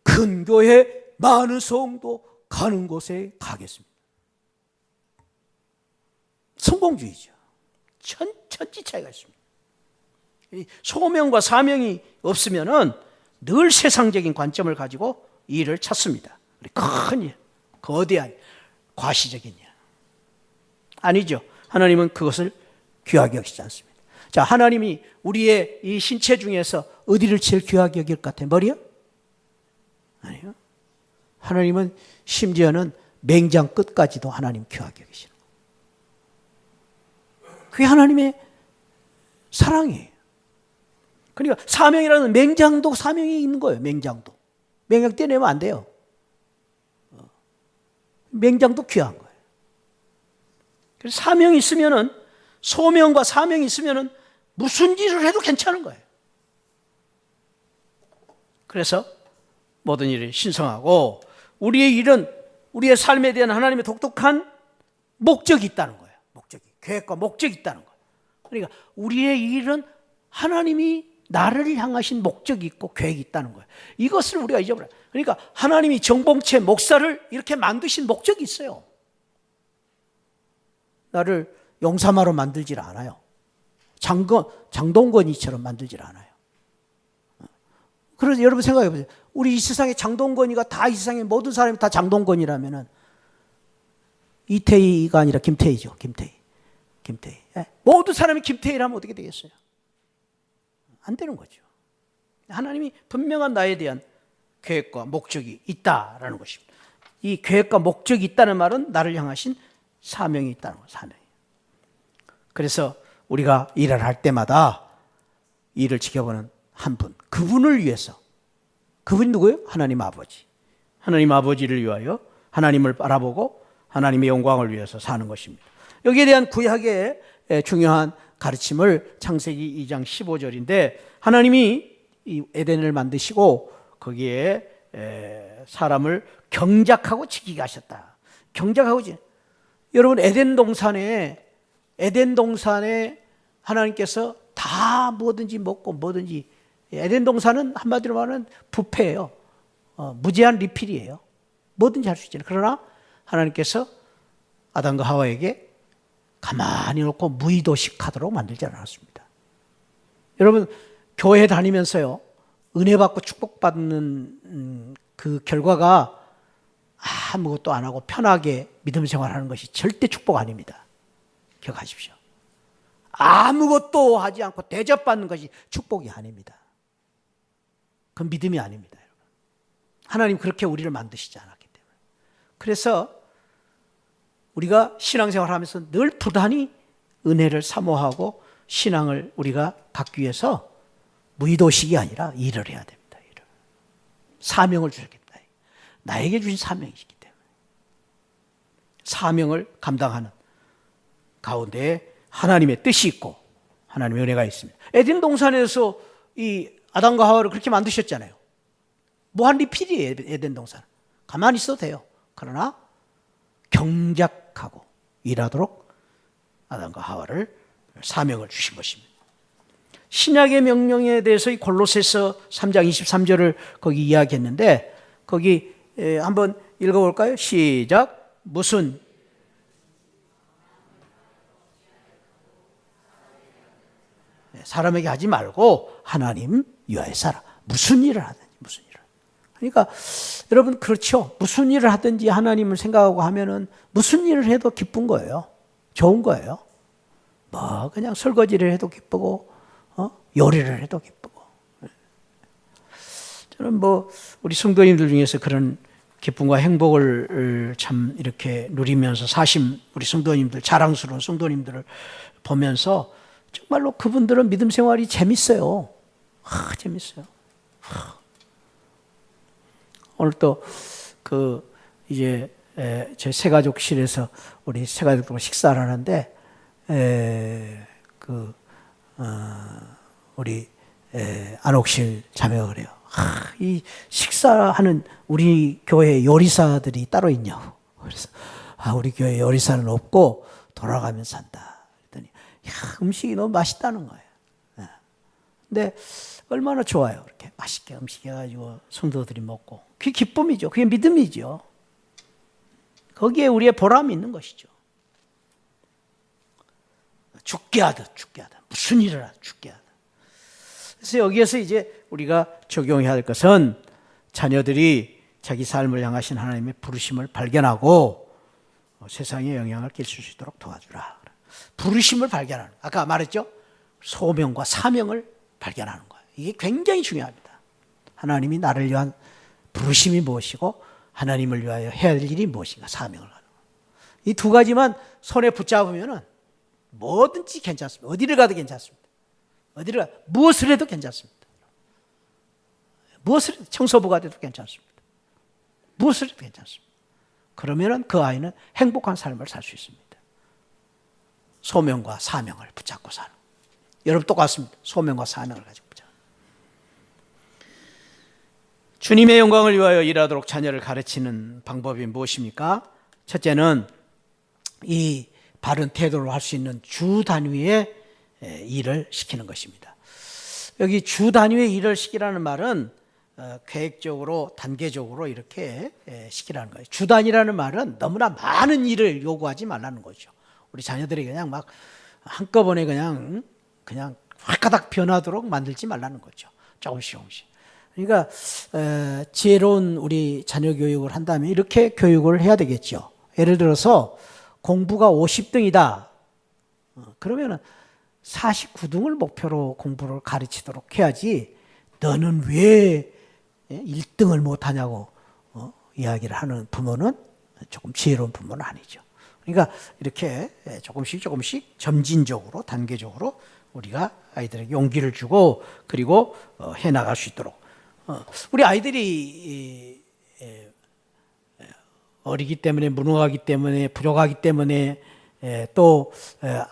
큰 교회 많은 성도 가는 곳에 가겠습니다. 성공주의죠. 천지 차이가 있습니다. 소명과 사명이 없으면은 늘 세상적인 관점을 가지고 일을 찾습니다. 큰 일, 거대한 과시적인 일. 아니죠. 하나님은 그것을 귀하게 여기지 않습니다. 자, 하나님이 우리의 이 신체 중에서 어디를 제일 귀하게 여길 것 같아요? 머리요? 아니요. 하나님은 심지어는 맹장 끝까지도 하나님 귀하게 여기시는 거예요. 그게 하나님의 사랑이에요. 그러니까 사명이라는 맹장도 사명이 있는 거예요. 맹장도. 맹장 떼내면 안 돼요. 맹장도 귀한 거예요. 그래서 사명이 있으면은, 소명과 사명이 있으면은 무슨 일을 해도 괜찮은 거예요. 그래서 모든 일이 신성하고 우리의 일은 우리의 삶에 대한 하나님의 독특한 목적이 있다는 거예요. 목적이. 계획과 목적이 있다는 거예요. 그러니까 우리의 일은 하나님이 나를 향하신 목적이 있고 계획이 있다는 거예요. 이것을 우리가 잊어버려요. 그러니까 하나님이 정봉채 목사를 이렇게 만드신 목적이 있어요. 나를 용사마로 만들질 않아요. 장동건이처럼 만들질 않아요. 그래서 여러분 생각해 보세요. 우리 이 세상에 장동건이가 다, 이 세상에 모든 사람이 다 장동건이라면은 이태희가 아니라 김태희죠. 김태희. 모든 사람이 김태희라면 어떻게 되겠어요? 안 되는 거죠. 하나님이 분명한 나에 대한 계획과 목적이 있다라는 것입니다. 이 계획과 목적이 있다는 말은 나를 향하신 사명이 있다는 거예요. 사명이. 그래서 우리가 일을 할 때마다 일을 지켜보는 한 분, 그분을 위해서. 그분이 누구예요? 하나님 아버지. 하나님 아버지를 위하여 하나님을 바라보고 하나님의 영광을 위해서 사는 것입니다. 여기에 대한 구약의 중요한 가르침을 창세기 2장 15절인데, 하나님이 이 에덴을 만드시고 거기에 사람을 경작하고 지키게 하셨다. 경작하고 여러분, 에덴 동산에 하나님께서 다 뭐든지 먹고 뭐든지, 에덴 동산은 한마디로 말하면 뷔페예요. 무제한 리필이에요. 뭐든지 할 수 있잖아요. 그러나 하나님께서 아담과 하와에게 가만히 놓고 무의도식하도록 만들지 않았습니다. 여러분, 교회 다니면서요, 은혜 받고 축복받는 그 결과가 아무것도 안 하고 편하게 믿음 생활하는 것이 절대 축복 아닙니다. 기억하십시오. 아무것도 하지 않고 대접받는 것이 축복이 아닙니다. 그건 믿음이 아닙니다, 여러분. 하나님 그렇게 우리를 만드시지 않았기 때문에. 그래서 우리가 신앙생활 하면서 늘 부단히 은혜를 사모하고 신앙을 우리가 갖기 위해서 무의도식이 아니라 일을 해야 됩니다. 일을. 사명을 주셨겠다. 나에게 주신 사명이시기 때문에. 사명을 감당하는 가운데 하나님의 뜻이 있고 하나님의 은혜가 있습니다. 에덴 동산에서 이 아담과 하와를 그렇게 만드셨잖아요. 무한 리필이에요. 에덴 동산. 가만히 있어도 돼요. 그러나 경작하고 일하도록 아담과 하와를 사명을 주신 것입니다. 신약의 명령에 대해서 이 골로새서 3장 23절을 거기 이야기했는데, 거기 한번 읽어볼까요? 시작. 무슨 사람에게 하지 말고 하나님 위하여 살아. 무슨 일을 하든지, 무슨 일을. 그러니까 여러분, 그렇죠. 무슨 일을 하든지 하나님을 생각하고 하면은 무슨 일을 해도 기쁜 거예요. 좋은 거예요. 뭐 그냥 설거지를 해도 기쁘고, 요리를 해도 기쁘고. 저는 뭐 우리 성도님들 중에서 그런 기쁨과 행복을 참 이렇게 누리면서 사신 우리 성도님들, 자랑스러운 성도님들을 보면서 정말로 그분들은 믿음 생활이 재밌어요. 재밌어요. 오늘 또 이제 제 새가족실에서 우리 새가족들 식사를 하는데 우리 안옥실 자매가 그래요. 이 식사하는 우리 교회 요리사들이 따로 있냐고. 그래서 우리 교회 요리사는 없고 돌아가면서 산다. 그랬더니 음식이 너무 맛있다는 거예요. 근데 얼마나 좋아요. 이렇게 맛있게 음식 해가지고 성도들이 먹고. 그게 기쁨이죠. 그게 믿음이죠. 거기에 우리의 보람이 있는 것이죠. 죽게 하듯 무슨 일을 하든 죽게 하듯. 그래서 여기에서 이제 우리가 적용해야 할 것은 자녀들이 자기 삶을 향하신 하나님의 부르심을 발견하고 세상에 영향을 끼칠 수 있도록 도와주라. 부르심을 발견하는, 아까 말했죠? 소명과 사명을 발견하는 거예요. 이게 굉장히 중요합니다. 하나님이 나를 위한 부르심이 무엇이고 하나님을 위하여 해야 할 일이 무엇인가, 사명을 하는 것. 이 두 가지만 손에 붙잡으면 뭐든지 괜찮습니다. 어디를 가도 괜찮습니다. 무엇을 해도 괜찮습니다. 무엇을 해도, 청소부가 돼도 괜찮습니다. 무엇을 해도 괜찮습니다. 그러면 그 아이는 행복한 삶을 살 수 있습니다. 소명과 사명을 붙잡고 사는. 여러분 똑같습니다. 소명과 사명을 가지고 붙잡고. 주님의 영광을 위하여 일하도록 자녀를 가르치는 방법이 무엇입니까? 첫째는 이 바른 태도로 할 수 있는 주 단위의 일을 시키는 것입니다. 여기 주 단위의 일을 시키라는 말은 계획적으로 단계적으로 이렇게 시키라는 거예요. 주 단위라는 말은 너무나 많은 일을 요구하지 말라는 거죠. 우리 자녀들이 그냥 막 한꺼번에 그냥 활가닥 변하도록 만들지 말라는 거죠. 조금씩. 그러니까 지혜로운 우리 자녀 교육을 한다면 이렇게 교육을 해야 되겠죠. 예를 들어서 공부가 50등이다. 그러면 49등을 목표로 공부를 가르치도록 해야지, 너는 왜 1등을 못하냐고 이야기를 하는 부모는 조금 지혜로운 부모는 아니죠. 그러니까 이렇게 조금씩 점진적으로, 단계적으로 우리가 아이들에게 용기를 주고, 그리고 해나갈 수 있도록. 우리 아이들이 어리기 때문에, 무능하기 때문에, 부족하기 때문에, 또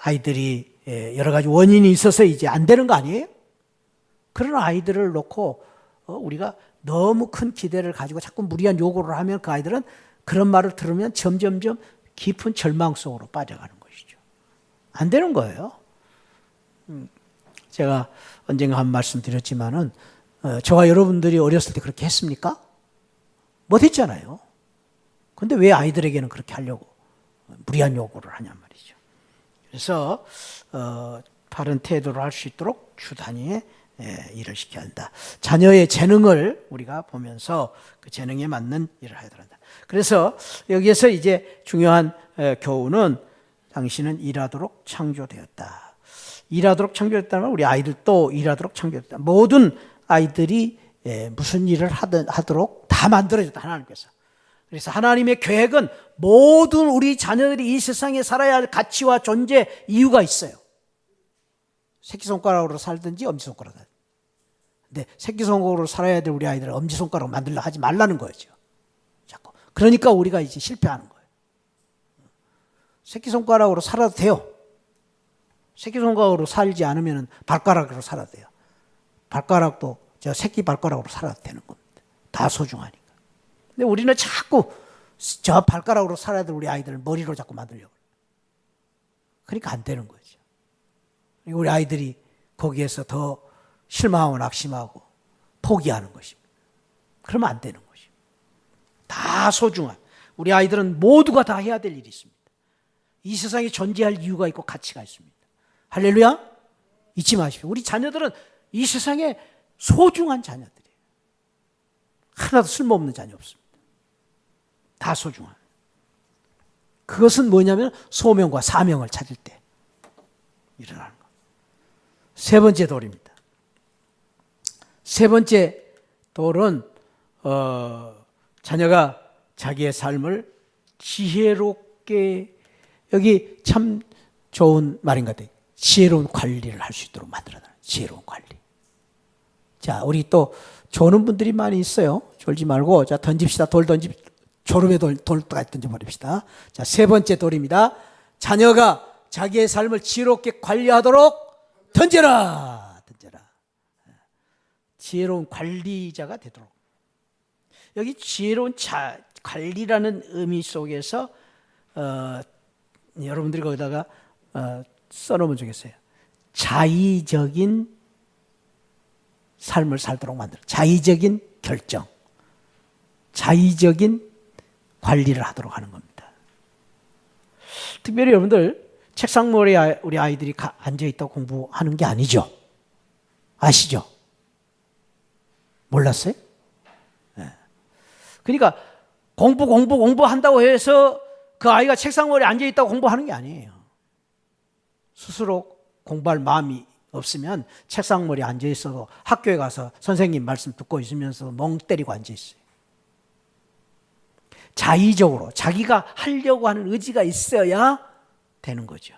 아이들이 여러 가지 원인이 있어서 이제 안 되는 거 아니에요? 그런 아이들을 놓고 우리가 너무 큰 기대를 가지고 자꾸 무리한 요구를 하면 그 아이들은 그런 말을 들으면 점점점 깊은 절망 속으로 빠져가는 것이죠. 안 되는 거예요. 제가 언젠가 한 말씀 드렸지만은 저와 여러분들이 어렸을 때 그렇게 했습니까? 못했잖아요. 근데 왜 아이들에게는 그렇게 하려고 무리한 요구를 하냔 말이죠. 그래서 바른 태도를 할 수 있도록 주 단위의 일을 시켜야 한다. 자녀의 재능을 우리가 보면서 그 재능에 맞는 일을 해야 한다. 그래서 여기에서 이제 중요한 교훈은 당신은 일하도록 창조되었다. 일하도록 창조됐다면 우리 아이들도 일하도록 창조됐다. 모든 아이들이 무슨 일을 하도록 다 만들어졌다, 하나님께서. 그래서 하나님의 계획은 모든 우리 자녀들이 이 세상에 살아야 할 가치와 존재 이유가 있어요. 새끼손가락으로 살든지 엄지손가락으로 살든지. 근데 새끼손가락으로 살아야 될 우리 아이들을 엄지손가락으로 만들려 하지 말라는 거죠. 자꾸. 그러니까 우리가 이제 실패하는 거예요. 새끼손가락으로 살아도 돼요. 새끼손가락으로 살지 않으면 발가락으로 살아도 돼요. 발가락도 저 새끼 발가락으로 살아도 되는 겁니다. 다 소중하니까. 근데 우리는 자꾸 저 발가락으로 살아야 될 우리 아이들을 머리로 자꾸 만들려고. 그러니까 안 되는 거죠. 우리 아이들이 거기에서 더 실망하고 낙심하고 포기하는 것입니다. 그러면 안 되는 것입니다. 다 소중한, 우리 아이들은 모두가 다 해야 될 일이 있습니다. 이 세상에 존재할 이유가 있고 가치가 있습니다. 할렐루야? 잊지 마십시오. 우리 자녀들은 이 세상에 소중한 자녀들이에요. 하나도 쓸모없는 자녀 없습니다. 다 소중한. 그것은 뭐냐면 소명과 사명을 찾을 때 일어나는 것. 세 번째 돌입니다. 세 번째 돌은 자녀가 자기의 삶을 지혜롭게, 여기 참 좋은 말인 것 같아요. 지혜로운 관리를 할 수 있도록 만들어놔요. 지혜로운 관리. 자, 우리 또 조는 분들이 많이 있어요. 졸지 말고 자 던집시다. 돌 던집, 졸음의 돌까지 던져버립시다. 자, 세 번째 돌입니다. 자녀가 자기의 삶을 지혜롭게 관리하도록 던져라. 지혜로운 관리자가 되도록. 여기 지혜로운 관리라는 의미 속에서 여러분들이 거기다가 써놓으면 좋겠어요. 자의적인 삶을 살도록 만들어. 자의적인 결정, 자의적인 관리를 하도록 하는 겁니다. 특별히 여러분들 책상 모래에 우리 아이들이 앉아있다고 공부하는 게 아니죠. 아시죠? 몰랐어요? 네. 그러니까 공부한다고 해서 그 아이가 책상 모래에 앉아있다고 공부하는 게 아니에요. 스스로 공부할 마음이 없으면 책상머리에 앉아 있어도 학교에 가서 선생님 말씀 듣고 있으면서 멍 때리고 앉아 있어요. 자의적으로 자기가 하려고 하는 의지가 있어야 되는 거죠.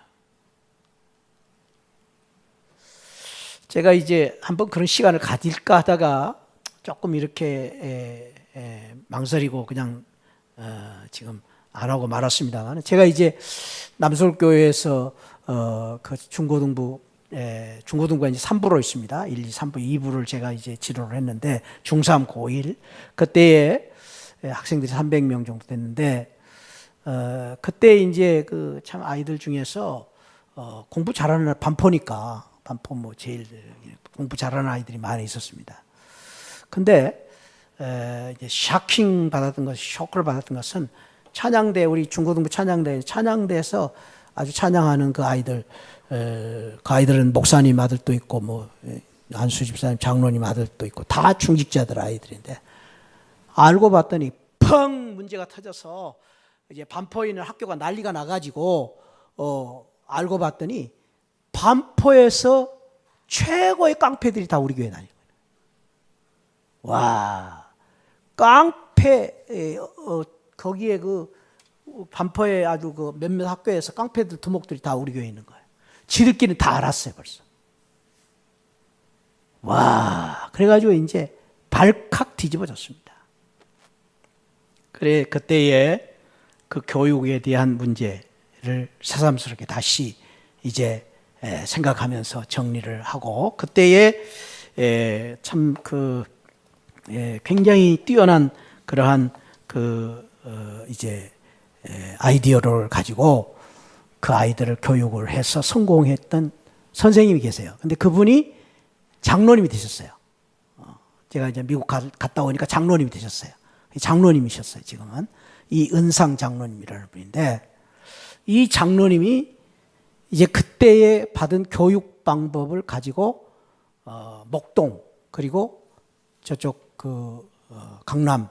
제가 이제 한번 그런 시간을 가질까 하다가 조금 이렇게 망설이고 그냥 지금 안 하고 말았습니다만, 제가 이제 남서울교회에서 그 중고등부가 이제 3부로 있습니다. 1, 2, 3부, 2부를 제가 이제 지도를 했는데 중3, 고1 그때에 학생들이 300명 정도 됐는데, 그때 이제 그 참 아이들 중에서 공부 잘하는 반포니까 반포 뭐 제일 공부 잘하는 아이들이 많이 있었습니다. 근데 이제 쇼킹 받았던 것, 쇼크를 받았던 것은 찬양대, 우리 중고등부 찬양대에서 아주 찬양하는 그 아이들은 목사님 아들도 있고 뭐 안수 집사님, 장로님 아들도 있고 다 중직자들 아이들인데, 알고 봤더니 펑 문제가 터져서 이제 반포에 있는 학교가 난리가 나가지고 알고 봤더니 반포에서 최고의 깡패들이 다 우리 교회 다니는 거예요. 와, 깡패 거기에 그 반포에 아주 그 몇몇 학교에서 깡패들 두목들이 다 우리 교회에 있는 거예요. 지들끼리는 다 알았어요 벌써. 와, 그래가지고 이제 발칵 뒤집어졌습니다. 그래, 그때의 그 교육에 대한 문제를 새삼스럽게 다시 이제 생각하면서 정리를 하고, 그때에 참 그 굉장히 뛰어난 그러한 그 이제 아이디어를 가지고 그 아이들을 교육을 해서 성공했던 선생님이 계세요. 근데 그분이 장로님이 되셨어요. 제가 이제 미국 갔다 오니까 장로님이 되셨어요. 장로님이셨어요. 지금은 이은상 장로님이라는 분인데, 이 장로님이 이제 그때에 받은 교육 방법을 가지고 목동 그리고 저쪽 그 강남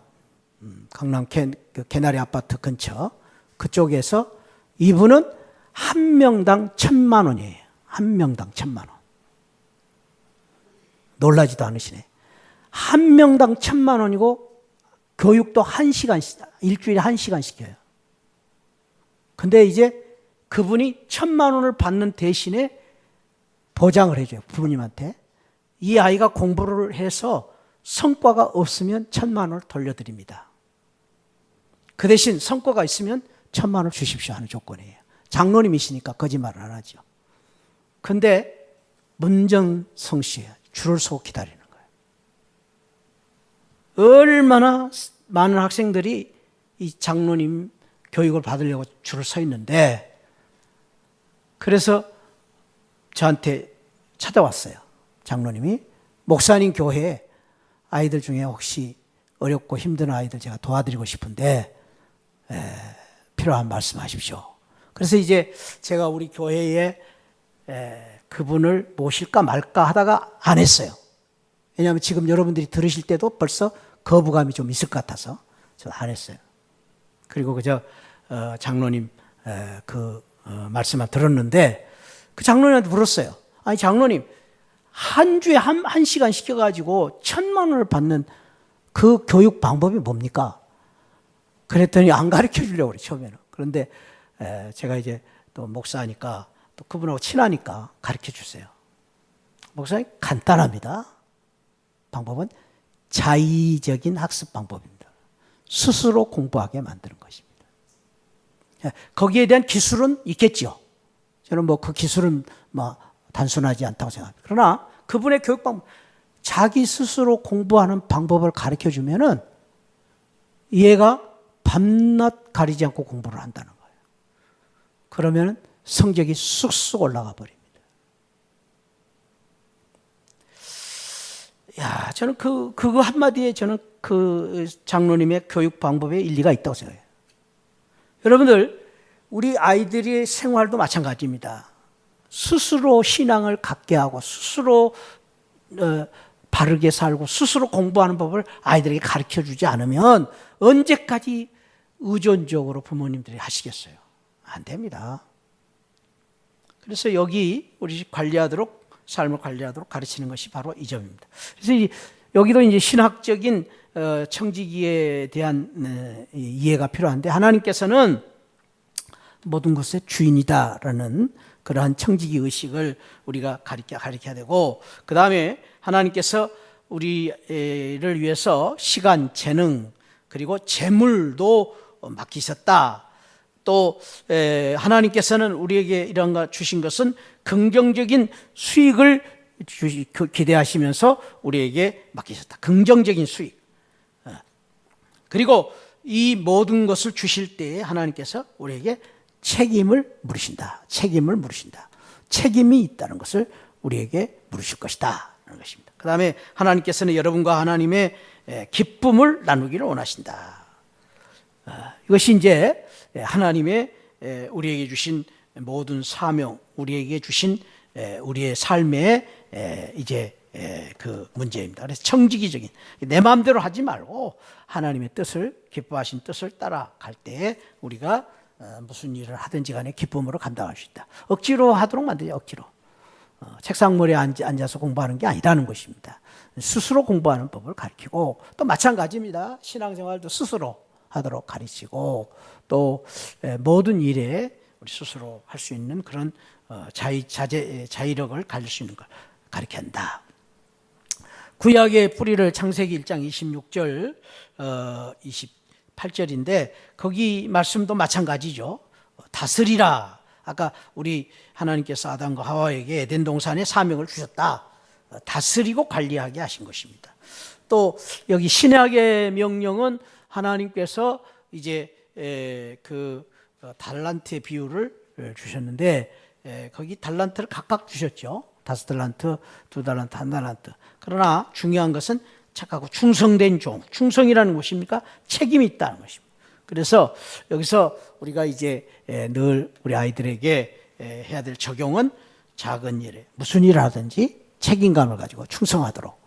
개나리 아파트 근처 그쪽에서 이분은 한 명당 1,000만 원이에요. 한 명당 1,000만 원. 놀라지도 않으시네. 한 명당 1,000만 원이고 교육도 1시간, 일주일에 1시간 시켜요. 근데 이제 그분이 1,000만 원을 받는 대신에 보장을 해줘요. 부모님한테. 이 아이가 공부를 해서 성과가 없으면 1,000만 원을 돌려드립니다. 그 대신 성과가 있으면 1,000만 원을 주십시오 하는 조건이에요. 장로님이시니까 거짓말을 안 하죠. 근데 문전성시해요. 줄을 서고 기다리는 거예요. 얼마나 많은 학생들이 이 장로님 교육을 받으려고 줄을 서 있는데, 그래서 저한테 찾아왔어요. 장로님이, 목사님 교회에 아이들 중에 혹시 어렵고 힘든 아이들 제가 도와드리고 싶은데 필요한 말씀하십시오. 그래서 이제 제가 우리 교회에 그분을 모실까 말까 하다가 안 했어요. 왜냐하면 지금 여러분들이 들으실 때도 벌써 거부감이 좀 있을 것 같아서 저는 안 했어요. 그리고 그저 장로님 말씀만 들었는데, 그 장로님한테 물었어요. 아니 장로님, 한 주에 한 시간 시켜가지고 1,000만 원을 받는 그 교육 방법이 뭡니까? 그랬더니 안 가르쳐 주려고 그래 처음에는. 그런데 제가 이제 또 목사니까 또 그분하고 친하니까 가르쳐 주세요. 목사님, 간단합니다. 방법은 자의적인 학습 방법입니다. 스스로 공부하게 만드는 것입니다. 거기에 대한 기술은 있겠죠. 저는 뭐 그 기술은 뭐 단순하지 않다고 생각합니다. 그러나 그분의 교육 방법, 자기 스스로 공부하는 방법을 가르쳐 주면은 얘가 밤낮 가리지 않고 공부를 한다는 거예요. 그러면은 성적이 쑥쑥 올라가 버립니다. 야, 저는 그거 한마디에 저는 그 장로님의 교육 방법에 일리가 있다고 생각해요. 여러분들, 우리 아이들의 생활도 마찬가지입니다. 스스로 신앙을 갖게 하고 스스로 바르게 살고 스스로 공부하는 법을 아이들에게 가르쳐 주지 않으면 언제까지 의존적으로 부모님들이 하시겠어요? 안 됩니다. 그래서 여기 우리 집 관리하도록 삶을 관리하도록 가르치는 것이 바로 이 점입니다. 그래서 여기도 이제 신학적인 청지기에 대한 이해가 필요한데, 하나님께서는 모든 것의 주인이다라는 그러한 청지기 의식을 우리가 가르쳐야 되고, 그 다음에 하나님께서 우리를 위해서 시간, 재능, 그리고 재물도 맡기셨다. 또 하나님께서는 우리에게 이런 거 주신 것은 긍정적인 수익을 기대하시면서 우리에게 맡기셨다. 긍정적인 수익. 그리고 이 모든 것을 주실 때에 하나님께서 우리에게 책임을 물으신다. 책임을 물으신다. 책임이 있다는 것을 우리에게 물으실 것이다 라는 것입니다. 그 다음에 하나님께서는 여러분과 하나님의 기쁨을 나누기를 원하신다. 이것이 이제 하나님의 우리에게 주신 모든 사명, 우리에게 주신 우리의 삶의 이제 그 문제입니다. 그래서 청지기적인, 내 마음대로 하지 말고 하나님의 뜻을, 기뻐하신 뜻을 따라갈 때 우리가 무슨 일을 하든지 간에 기쁨으로 감당할 수 있다. 억지로 하도록 만들죠. 억지로. 책상머리에 앉아서 공부하는 게 아니라는 것입니다. 스스로 공부하는 법을 가르치고, 또 마찬가지입니다. 신앙생활도 스스로 하도록 가르치고, 또 모든 일에 우리 스스로 할 수 있는 그런 자의력을 가질 수 있는 걸 가르쳐야 한다. 구약의 뿌리를 창세기 1장 26절 28절인데 거기 말씀도 마찬가지죠. 다스리라. 아까 우리 하나님께서 아담과 하와에게 에덴 동산에 사명을 주셨다. 다스리고 관리하게 하신 것입니다. 또 여기 신약의 명령은 하나님께서 이제 그 달란트의 비유를 주셨는데 거기 달란트를 각각 주셨죠. 5달란트, 2달란트, 1달란트. 그러나 중요한 것은 착하고 충성된 종. 충성이라는 무엇입니까? 책임이 있다는 것입니다. 그래서 여기서 우리가 이제 늘 우리 아이들에게 해야 될 적용은 작은 일에 무슨 일을 하든지 책임감을 가지고 충성하도록.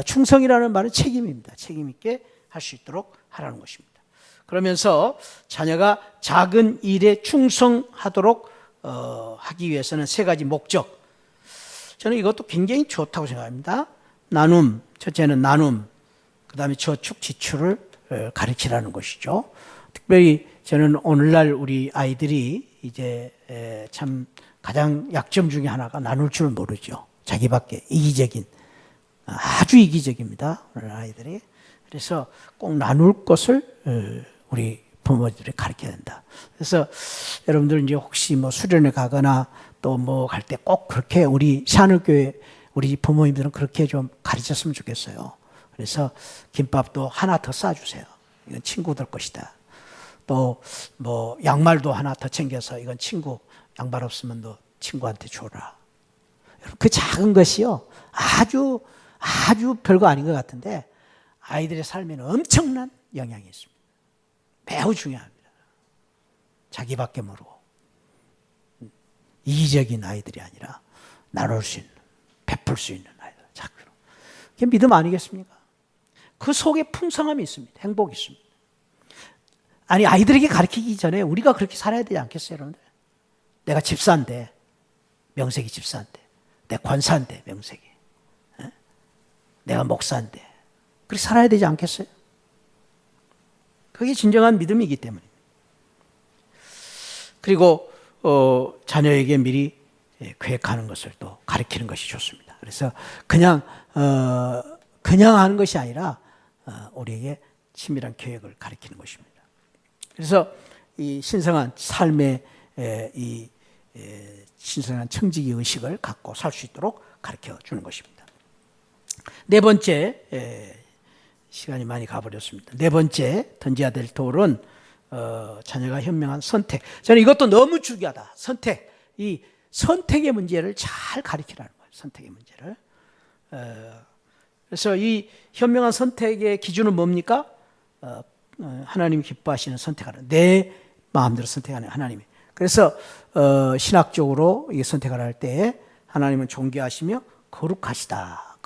충성이라는 말은 책임입니다. 책임 있게 할 수 있도록 하라는 것입니다. 그러면서 자녀가 작은 일에 충성하도록 하기 위해서는 3가지 목적. 저는 이것도 굉장히 좋다고 생각합니다. 나눔, 첫째는 나눔, 그 다음에 저축 지출을 가르치라는 것이죠. 특별히 저는 오늘날 우리 아이들이 이제 참 가장 약점 중에 하나가 나눌 줄 모르죠. 자기밖에 이기적인, 아주 이기적입니다. 오늘 아이들이. 그래서 꼭 나눌 것을 우리 부모들이 가르쳐야 된다. 그래서 여러분들 이제 혹시 뭐 수련회 가거나 또 뭐 갈 때 꼭 그렇게 우리 시한울교회 우리 부모님들은 그렇게 좀 가르쳤으면 좋겠어요. 그래서 김밥도 하나 더 싸주세요. 이건 친구들 것이다. 또 뭐 양말도 하나 더 챙겨서 이건 친구, 양말 없으면 너 친구한테 줘라. 그 작은 것이요. 아주 별거 아닌 것 같은데 아이들의 삶에는 엄청난 영향이 있습니다. 매우 중요합니다. 자기밖에 모르고 이기적인 아이들이 아니라 나눌 수 있는, 베풀 수 있는 아이들. 그게 믿음 아니겠습니까? 그 속에 풍성함이 있습니다. 행복이 있습니다. 아니 아이들에게 가르치기 전에 우리가 그렇게 살아야 되지 않겠어요, 여러분들? 내가 집사인데, 명색이 집사인데, 내 권사인데, 명색이, 내가 목사인데, 그렇게 살아야 되지 않겠어요? 그게 진정한 믿음이기 때문입니다. 그리고 자녀에게 미리 계획하는 것을 또 가르치는 것이 좋습니다. 그래서 그냥 하는 것이 아니라 우리에게 치밀한 계획을 가르치는 것입니다. 그래서 이 신성한 삶의 이 신성한 청지기 의식을 갖고 살 수 있도록 가르쳐 주는 것입니다. 4번째, 시간이 많이 가버렸습니다. 4번째 던져야 될 돌은 자녀가 현명한 선택. 저는 이것도 너무 중요하다. 선택. 이 선택의 문제를 잘 가르치라는 거예요. 선택의 문제를. 그래서 이 현명한 선택의 기준은 뭡니까? 하나님이 기뻐하시는 선택하는, 내 마음대로 선택하는 하나님이. 그래서 신학적으로 이 선택을 할 때 하나님은 존귀하시며 거룩하시다.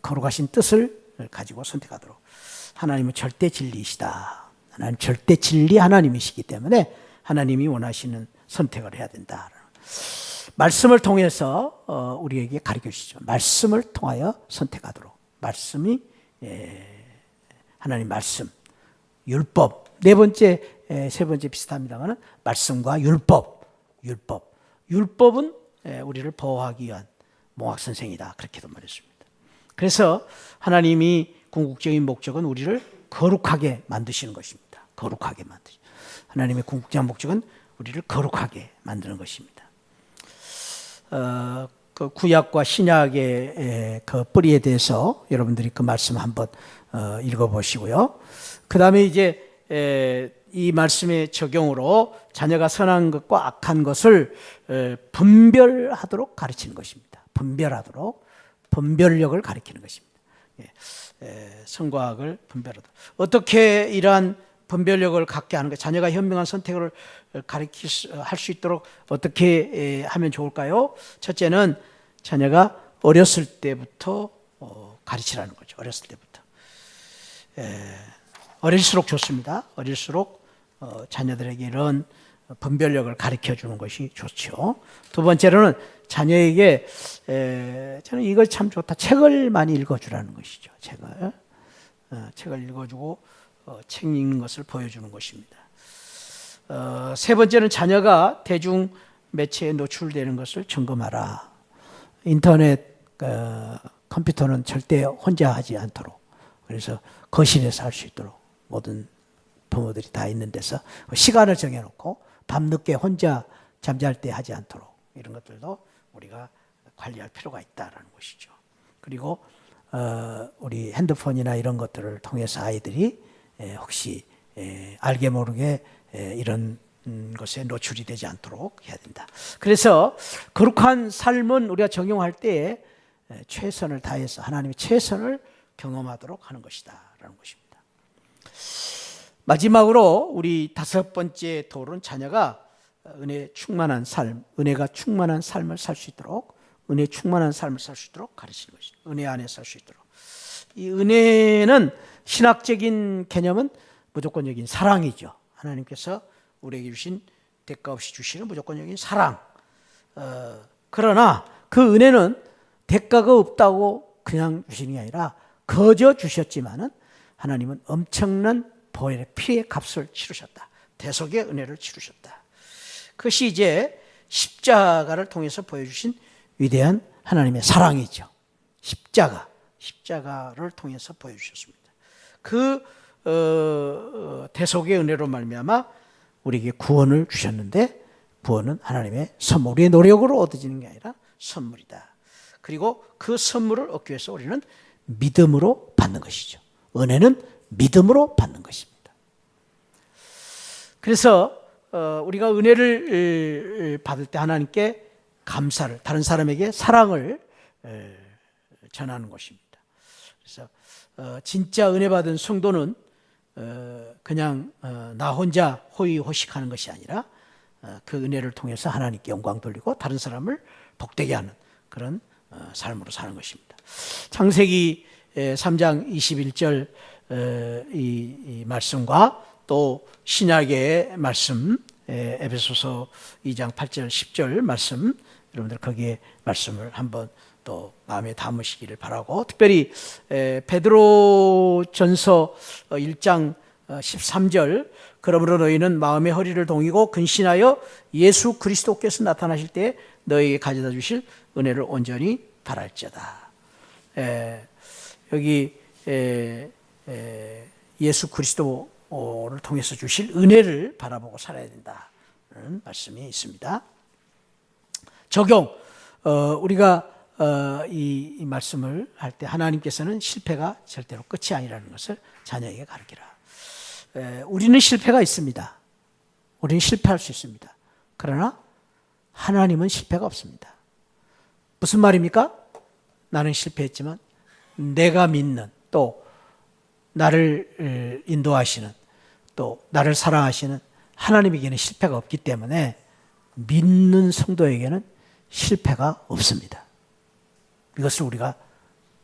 거룩하신 뜻을 가지고 선택하도록. 하나님은 절대 진리이시다. 하나님 절대 진리 하나님이시기 때문에 하나님이 원하시는 선택을 해야 된다. 말씀을 통해서 우리에게 가르쳐 주시죠. 말씀을 통하여 선택하도록. 말씀이 하나님 말씀, 율법. 네 번째, 세 번째 비슷합니다만 말씀과 율법은 우리를 보호하기 위한 몽학 선생이다. 그렇게도 말했습니다. 그래서 하나님이 궁극적인 목적은 우리를 거룩하게 만드시는 것입니다. 거룩하게 만드시. 하나님의 궁극적인 목적은 우리를 거룩하게 만드는 것입니다. 그 구약과 신약의 그 뿌리에 대해서 여러분들이 그 말씀 한번 읽어보시고요. 그 다음에 이제 이 말씀의 적용으로 자녀가 선한 것과 악한 것을 분별하도록 가르치는 것입니다. 분별력을 가르치는 것입니다. 선과 악을 분별하도록. 어떻게 이러한 분별력을 갖게 하는 가 자녀가 현명한 선택을 할 수 있도록 어떻게 하면 좋을까요? 첫째는 자녀가 어렸을 때부터 가르치라는 거죠. 어렸을 때부터. 어릴수록 좋습니다. 어릴수록 자녀들에게 이런 분별력을 가르쳐 주는 것이 좋죠. 두 번째로는 자녀에게 저는 이거 참 좋다. 책을 많이 읽어주라는 것이죠. 책을 읽어주고 책 읽는 것을 보여주는 것입니다. 세 번째는 자녀가 대중 매체에 노출되는 것을 점검하라. 인터넷, 컴퓨터는 절대 혼자 하지 않도록. 그래서 거실에서 할 수 있도록 모든 부모들이 다 있는 데서 시간을 정해놓고 밤늦게 혼자 잠잘 때 하지 않도록 이런 것들도 우리가 관리할 필요가 있다는 것이죠. 그리고 우리 핸드폰이나 이런 것들을 통해서 아이들이 혹시 알게 모르게 이런 것에 노출이 되지 않도록 해야 된다. 그래서 거룩한 삶은 우리가 적용할 때에 최선을 다해서 하나님의 최선을 경험하도록 하는 것이다 라는 것입니다. 마지막으로 우리 다섯 번째 도는 자녀가 은혜 충만한 삶, 은혜가 충만한 삶을 살 수 있도록, 은혜 충만한 삶을 살 수 있도록 가르치는 것입니다. 은혜 안에 살 수 있도록. 이 은혜는 신학적인 개념은 무조건적인 사랑이죠. 하나님께서 우리에게 주신 대가 없이 주시는 무조건적인 사랑. 그러나 그 은혜는 대가가 없다고 그냥 주시는 게 아니라 거저 주셨지만은 하나님은 엄청난 보혈의 피의 값을 치르셨다. 대속의 은혜를 치르셨다. 그것이 이제 십자가를 통해서 보여주신 위대한 하나님의 사랑이죠. 십자가를 통해서 보여주셨습니다. 그 대속의 은혜로 말미암아 우리에게 구원을 주셨는데 구원은 하나님의 선물, 우리의 노력으로 얻어지는 게 아니라 선물이다. 그리고 그 선물을 얻기 위해서 우리는 믿음으로 받는 것이죠. 은혜는 믿음으로 받는 것입니다. 그래서 우리가 은혜를 받을 때 하나님께 감사를, 다른 사람에게 사랑을 전하는 것입니다. 그래서 진짜 은혜 받은 성도는 그냥 나 혼자 호의호식하는 것이 아니라 그 은혜를 통해서 하나님께 영광 돌리고 다른 사람을 복되게 하는 그런 삶으로 사는 것입니다. 창세기 3장 21절 이 말씀과 또 신약의 말씀 에베소서 2장 8절 10절 말씀, 여러분들 거기에 말씀을 한번 또 마음에 담으시기를 바라고, 특별히 베드로전서 1장 13절 그러므로 너희는 마음의 허리를 동이고 근신하여 예수 그리스도께서 나타나실 때 너희에게 가져다 주실 은혜를 온전히 바랄지어다. 여기 예수 그리스도를 통해서 주실 은혜를 바라보고 살아야 된다는 말씀이 있습니다. 적용, 우리가 이 말씀을 할 때 하나님께서는 실패가 절대로 끝이 아니라는 것을 자녀에게 가르치라. 우리는 실패가 있습니다. 우리는 실패할 수 있습니다. 그러나 하나님은 실패가 없습니다. 무슨 말입니까? 나는 실패했지만 내가 믿는, 또 나를 인도하시는, 또 나를 사랑하시는 하나님에게는 실패가 없기 때문에 믿는 성도에게는 실패가 없습니다. 이것을 우리가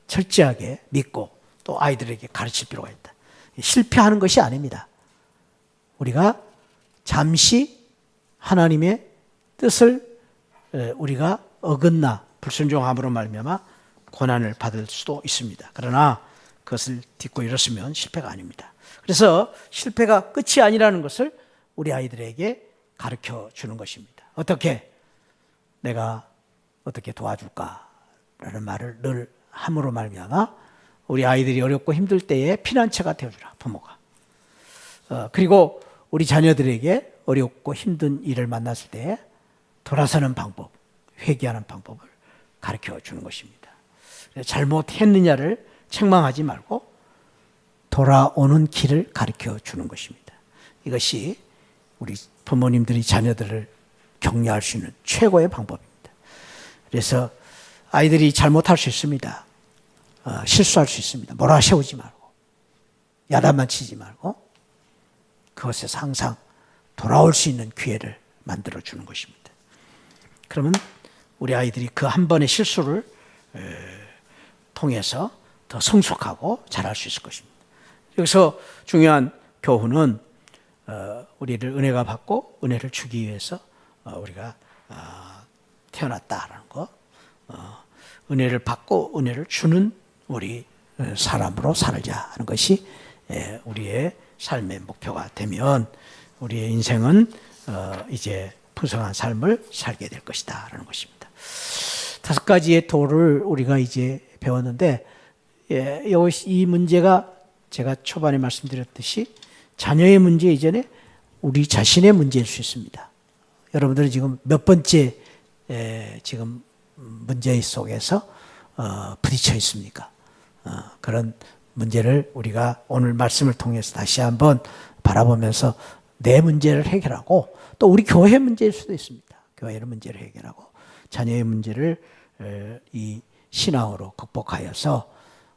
철저하게 믿고 또 아이들에게 가르칠 필요가 있다. 실패하는 것이 아닙니다. 우리가 잠시 하나님의 뜻을 우리가 어긋나 불순종함으로 말미암아 고난을 받을 수도 있습니다. 그러나 그것을 딛고 일었으면 실패가 아닙니다. 그래서 실패가 끝이 아니라는 것을 우리 아이들에게 가르쳐 주는 것입니다. 어떻게? 내가 어떻게 도와줄까라는 말을 늘 함으로 말미암아 우리 아이들이 어렵고 힘들 때에 피난처가 되어주라, 부모가. 그리고 우리 자녀들에게 어렵고 힘든 일을 만났을 때 돌아서는 방법, 회개하는 방법을 가르쳐 주는 것입니다. 잘못했느냐를 책망하지 말고 돌아오는 길을 가르쳐 주는 것입니다. 이것이 우리 부모님들이 자녀들을 격려할 수 있는 최고의 방법입니다. 그래서 아이들이 잘못할 수 있습니다. 실수할 수 있습니다. 몰아세우지 말고 야단만 치지 말고 그것에서 항상 돌아올 수 있는 기회를 만들어 주는 것입니다. 그러면 우리 아이들이 그 한 번의 실수를 통해서 더 성숙하고 잘할 수 있을 것입니다. 여기서 중요한 교훈은 우리를 은혜가 받고 은혜를 주기 위해서 우리가 태어났다라는 거, 은혜를 받고 은혜를 주는 우리 사람으로 살자 하는 것이 우리의 삶의 목표가 되면 우리의 인생은 이제 풍성한 삶을 살게 될 것이다라는 것입니다. 5가지의 도를 우리가 이제 배웠는데 이 문제가 제가 초반에 말씀드렸듯이 자녀의 문제 이전에 우리 자신의 문제일 수 있습니다. 여러분들은 지금 몇 번째 지금 문제 속에서 부딪혀 있습니까? 그런 문제를 우리가 오늘 말씀을 통해서 다시 한번 바라보면서 내 문제를 해결하고 또 우리 교회 문제일 수도 있습니다. 교회의 문제를 해결하고 자녀의 문제를 이 신앙으로 극복하여서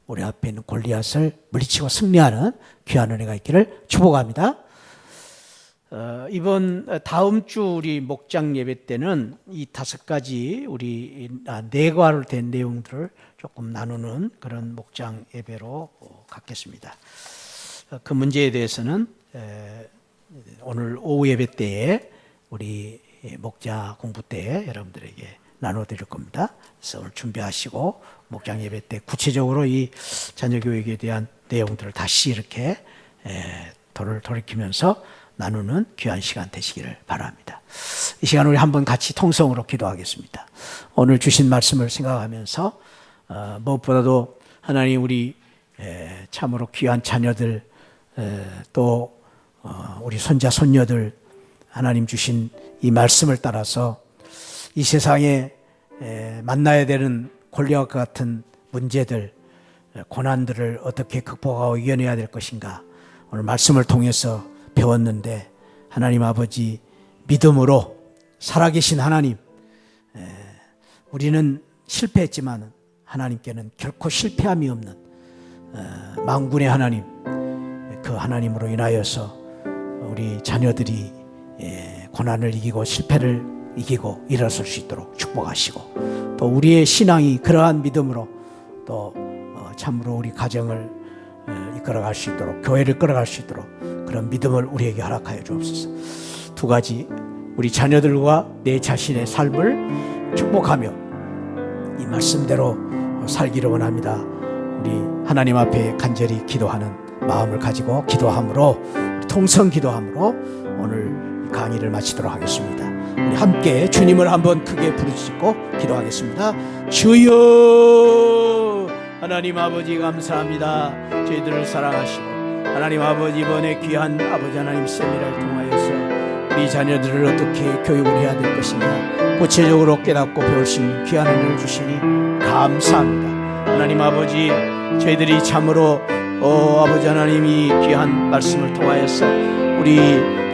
우리 앞에 있는 골리앗을 물리치고 승리하는 귀한 은혜가 있기를 축복합니다. 이번 다음 주 우리 목장 예배 때는 이 5가지 우리 내과를 된 내용들을 조금 나누는 그런 목장 예배로 갖겠습니다. 그 문제에 대해서는 오늘 오후 예배 때에 우리 목자 공부 때에 여러분들에게 나눠드릴 겁니다. 그래서 오늘 준비하시고 목장 예배 때 구체적으로 이 자녀교육에 대한 내용들을 다시 이렇게 돌이키면서 나누는 귀한 시간 되시기를 바랍니다. 이 시간 우리 한번 같이 통성으로 기도하겠습니다. 오늘 주신 말씀을 생각하면서 무엇보다도 하나님 우리 참으로 귀한 자녀들 또 우리 손자 손녀들 하나님 주신 이 말씀을 따라서 이 세상에 만나야 되는 골리앗과 같은 문제들 고난들을 어떻게 극복하고 이겨내야 될 것인가 오늘 말씀을 통해서 배웠는데 하나님 아버지 믿음으로 살아계신 하나님 우리는 실패했지만 하나님께는 결코 실패함이 없는 만군의 하나님 그 하나님으로 인하여서 우리 자녀들이 고난을 이기고 실패를 이기고 일어설 수 있도록 축복하시고 또 우리의 신앙이 그러한 믿음으로 또 참으로 우리 가정을 이끌어갈 수 있도록 교회를 끌어갈 수 있도록 그런 믿음을 우리에게 허락하여 주옵소서. 2가지 우리 자녀들과 내 자신의 삶을 축복하며 이 말씀대로 살기를 원합니다. 우리 하나님 앞에 간절히 기도하는 마음을 가지고 기도함으로 통성 기도함으로 오늘 강의를 마치도록 하겠습니다. 우리 함께 주님을 한번 크게 부르짖고 기도하겠습니다. 주여 하나님 아버지 감사합니다. 저희들을 사랑하시고 하나님 아버지 이번에 귀한 아버지 하나님 세미나를 통하여서 우리 자녀들을 어떻게 교육을 해야 될 것인가 구체적으로 깨닫고 배울 수 있는 귀한 은혜를 주시니 감사합니다. 하나님 아버지 저희들이 참으로 아버지 하나님이 귀한 말씀을 통하여서 우리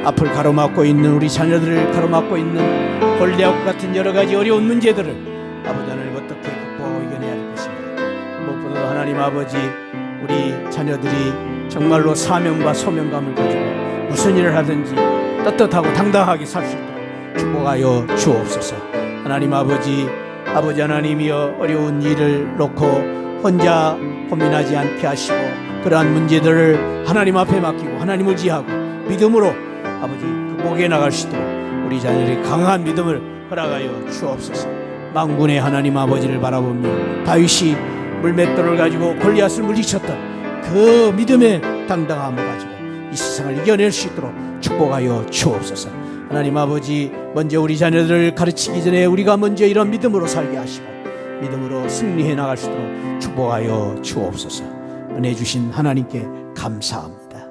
앞을 가로막고 있는 우리 자녀들을 가로막고 있는 골리앗과 같은 여러 가지 어려운 문제들을 아버지 하나님 어떻게 극복하고 이겨내야 될 것인가 무엇보다도 하나님 아버지 우리 자녀들이 정말로 사명과 소명감을 가지고 무슨 일을 하든지 떳떳하고 당당하게 살 수 있도록 축복하여 주옵소서. 하나님 아버지 하나님이여 어려운 일을 놓고 혼자 고민하지 않게 하시고 그러한 문제들을 하나님 앞에 맡기고 하나님을 의지하고 믿음으로 아버지 극복해 나갈 수 있도록 우리 자녀들이 강한 믿음을 허락하여 주옵소서. 만군의 하나님 아버지를 바라보며 다윗이 물맷돌을 가지고 골리앗을 물리쳤던 그 믿음의 당당함을 가지고 이 세상을 이겨낼 수 있도록 축복하여 주옵소서. 하나님 아버지, 먼저 우리 자녀들을 가르치기 전에 우리가 먼저 이런 믿음으로 살게 하시고 믿음으로 승리해 나갈 수 있도록 축복하여 주옵소서. 은혜 주신 하나님께 감사합니다.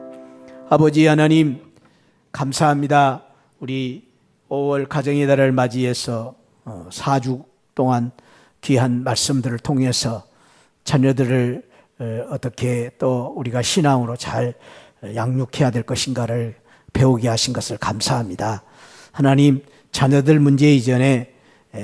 아버지 하나님 감사합니다. 우리 5월 가정의 달을 맞이해서 4주 동안 귀한 말씀들을 통해서 자녀들을 어떻게 또 우리가 신앙으로 잘 양육해야 될 것인가를 배우게 하신 것을 감사합니다. 하나님, 자녀들 문제 이전에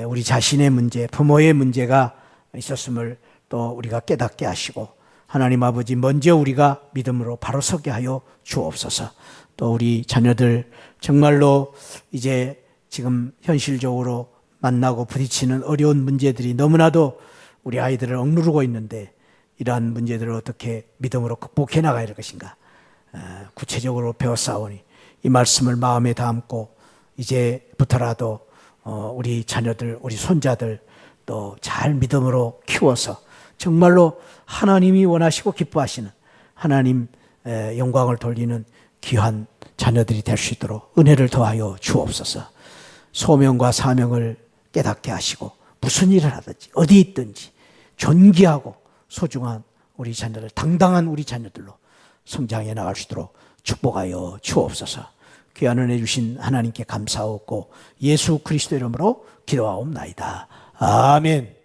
우리 자신의 문제, 부모의 문제가 있었음을 또 우리가 깨닫게 하시고, 하나님 아버지 먼저 우리가 믿음으로 바로 서게 하여 주옵소서. 또 우리 자녀들 정말로 이제 지금 현실적으로 만나고 부딪히는 어려운 문제들이 너무나도 우리 아이들을 억누르고 있는데, 이러한 문제들을 어떻게 믿음으로 극복해 나가야 할 것인가 구체적으로 배웠사오니 이 말씀을 마음에 담고 이제부터라도 우리 자녀들, 우리 손자들 또 잘 믿음으로 키워서 정말로 하나님이 원하시고 기뻐하시는 하나님 영광을 돌리는 귀한 자녀들이 될 수 있도록 은혜를 더하여 주옵소서. 소명과 사명을 깨닫게 하시고 무슨 일을 하든지 어디 있든지 존귀하고 소중한 우리 자녀들, 당당한 우리 자녀들로 성장해 나갈 수 있도록 축복하여 주옵소서. 귀한 은혜 주신 하나님께 감사하고 예수 그리스도 이름으로 기도하옵나이다. 아멘.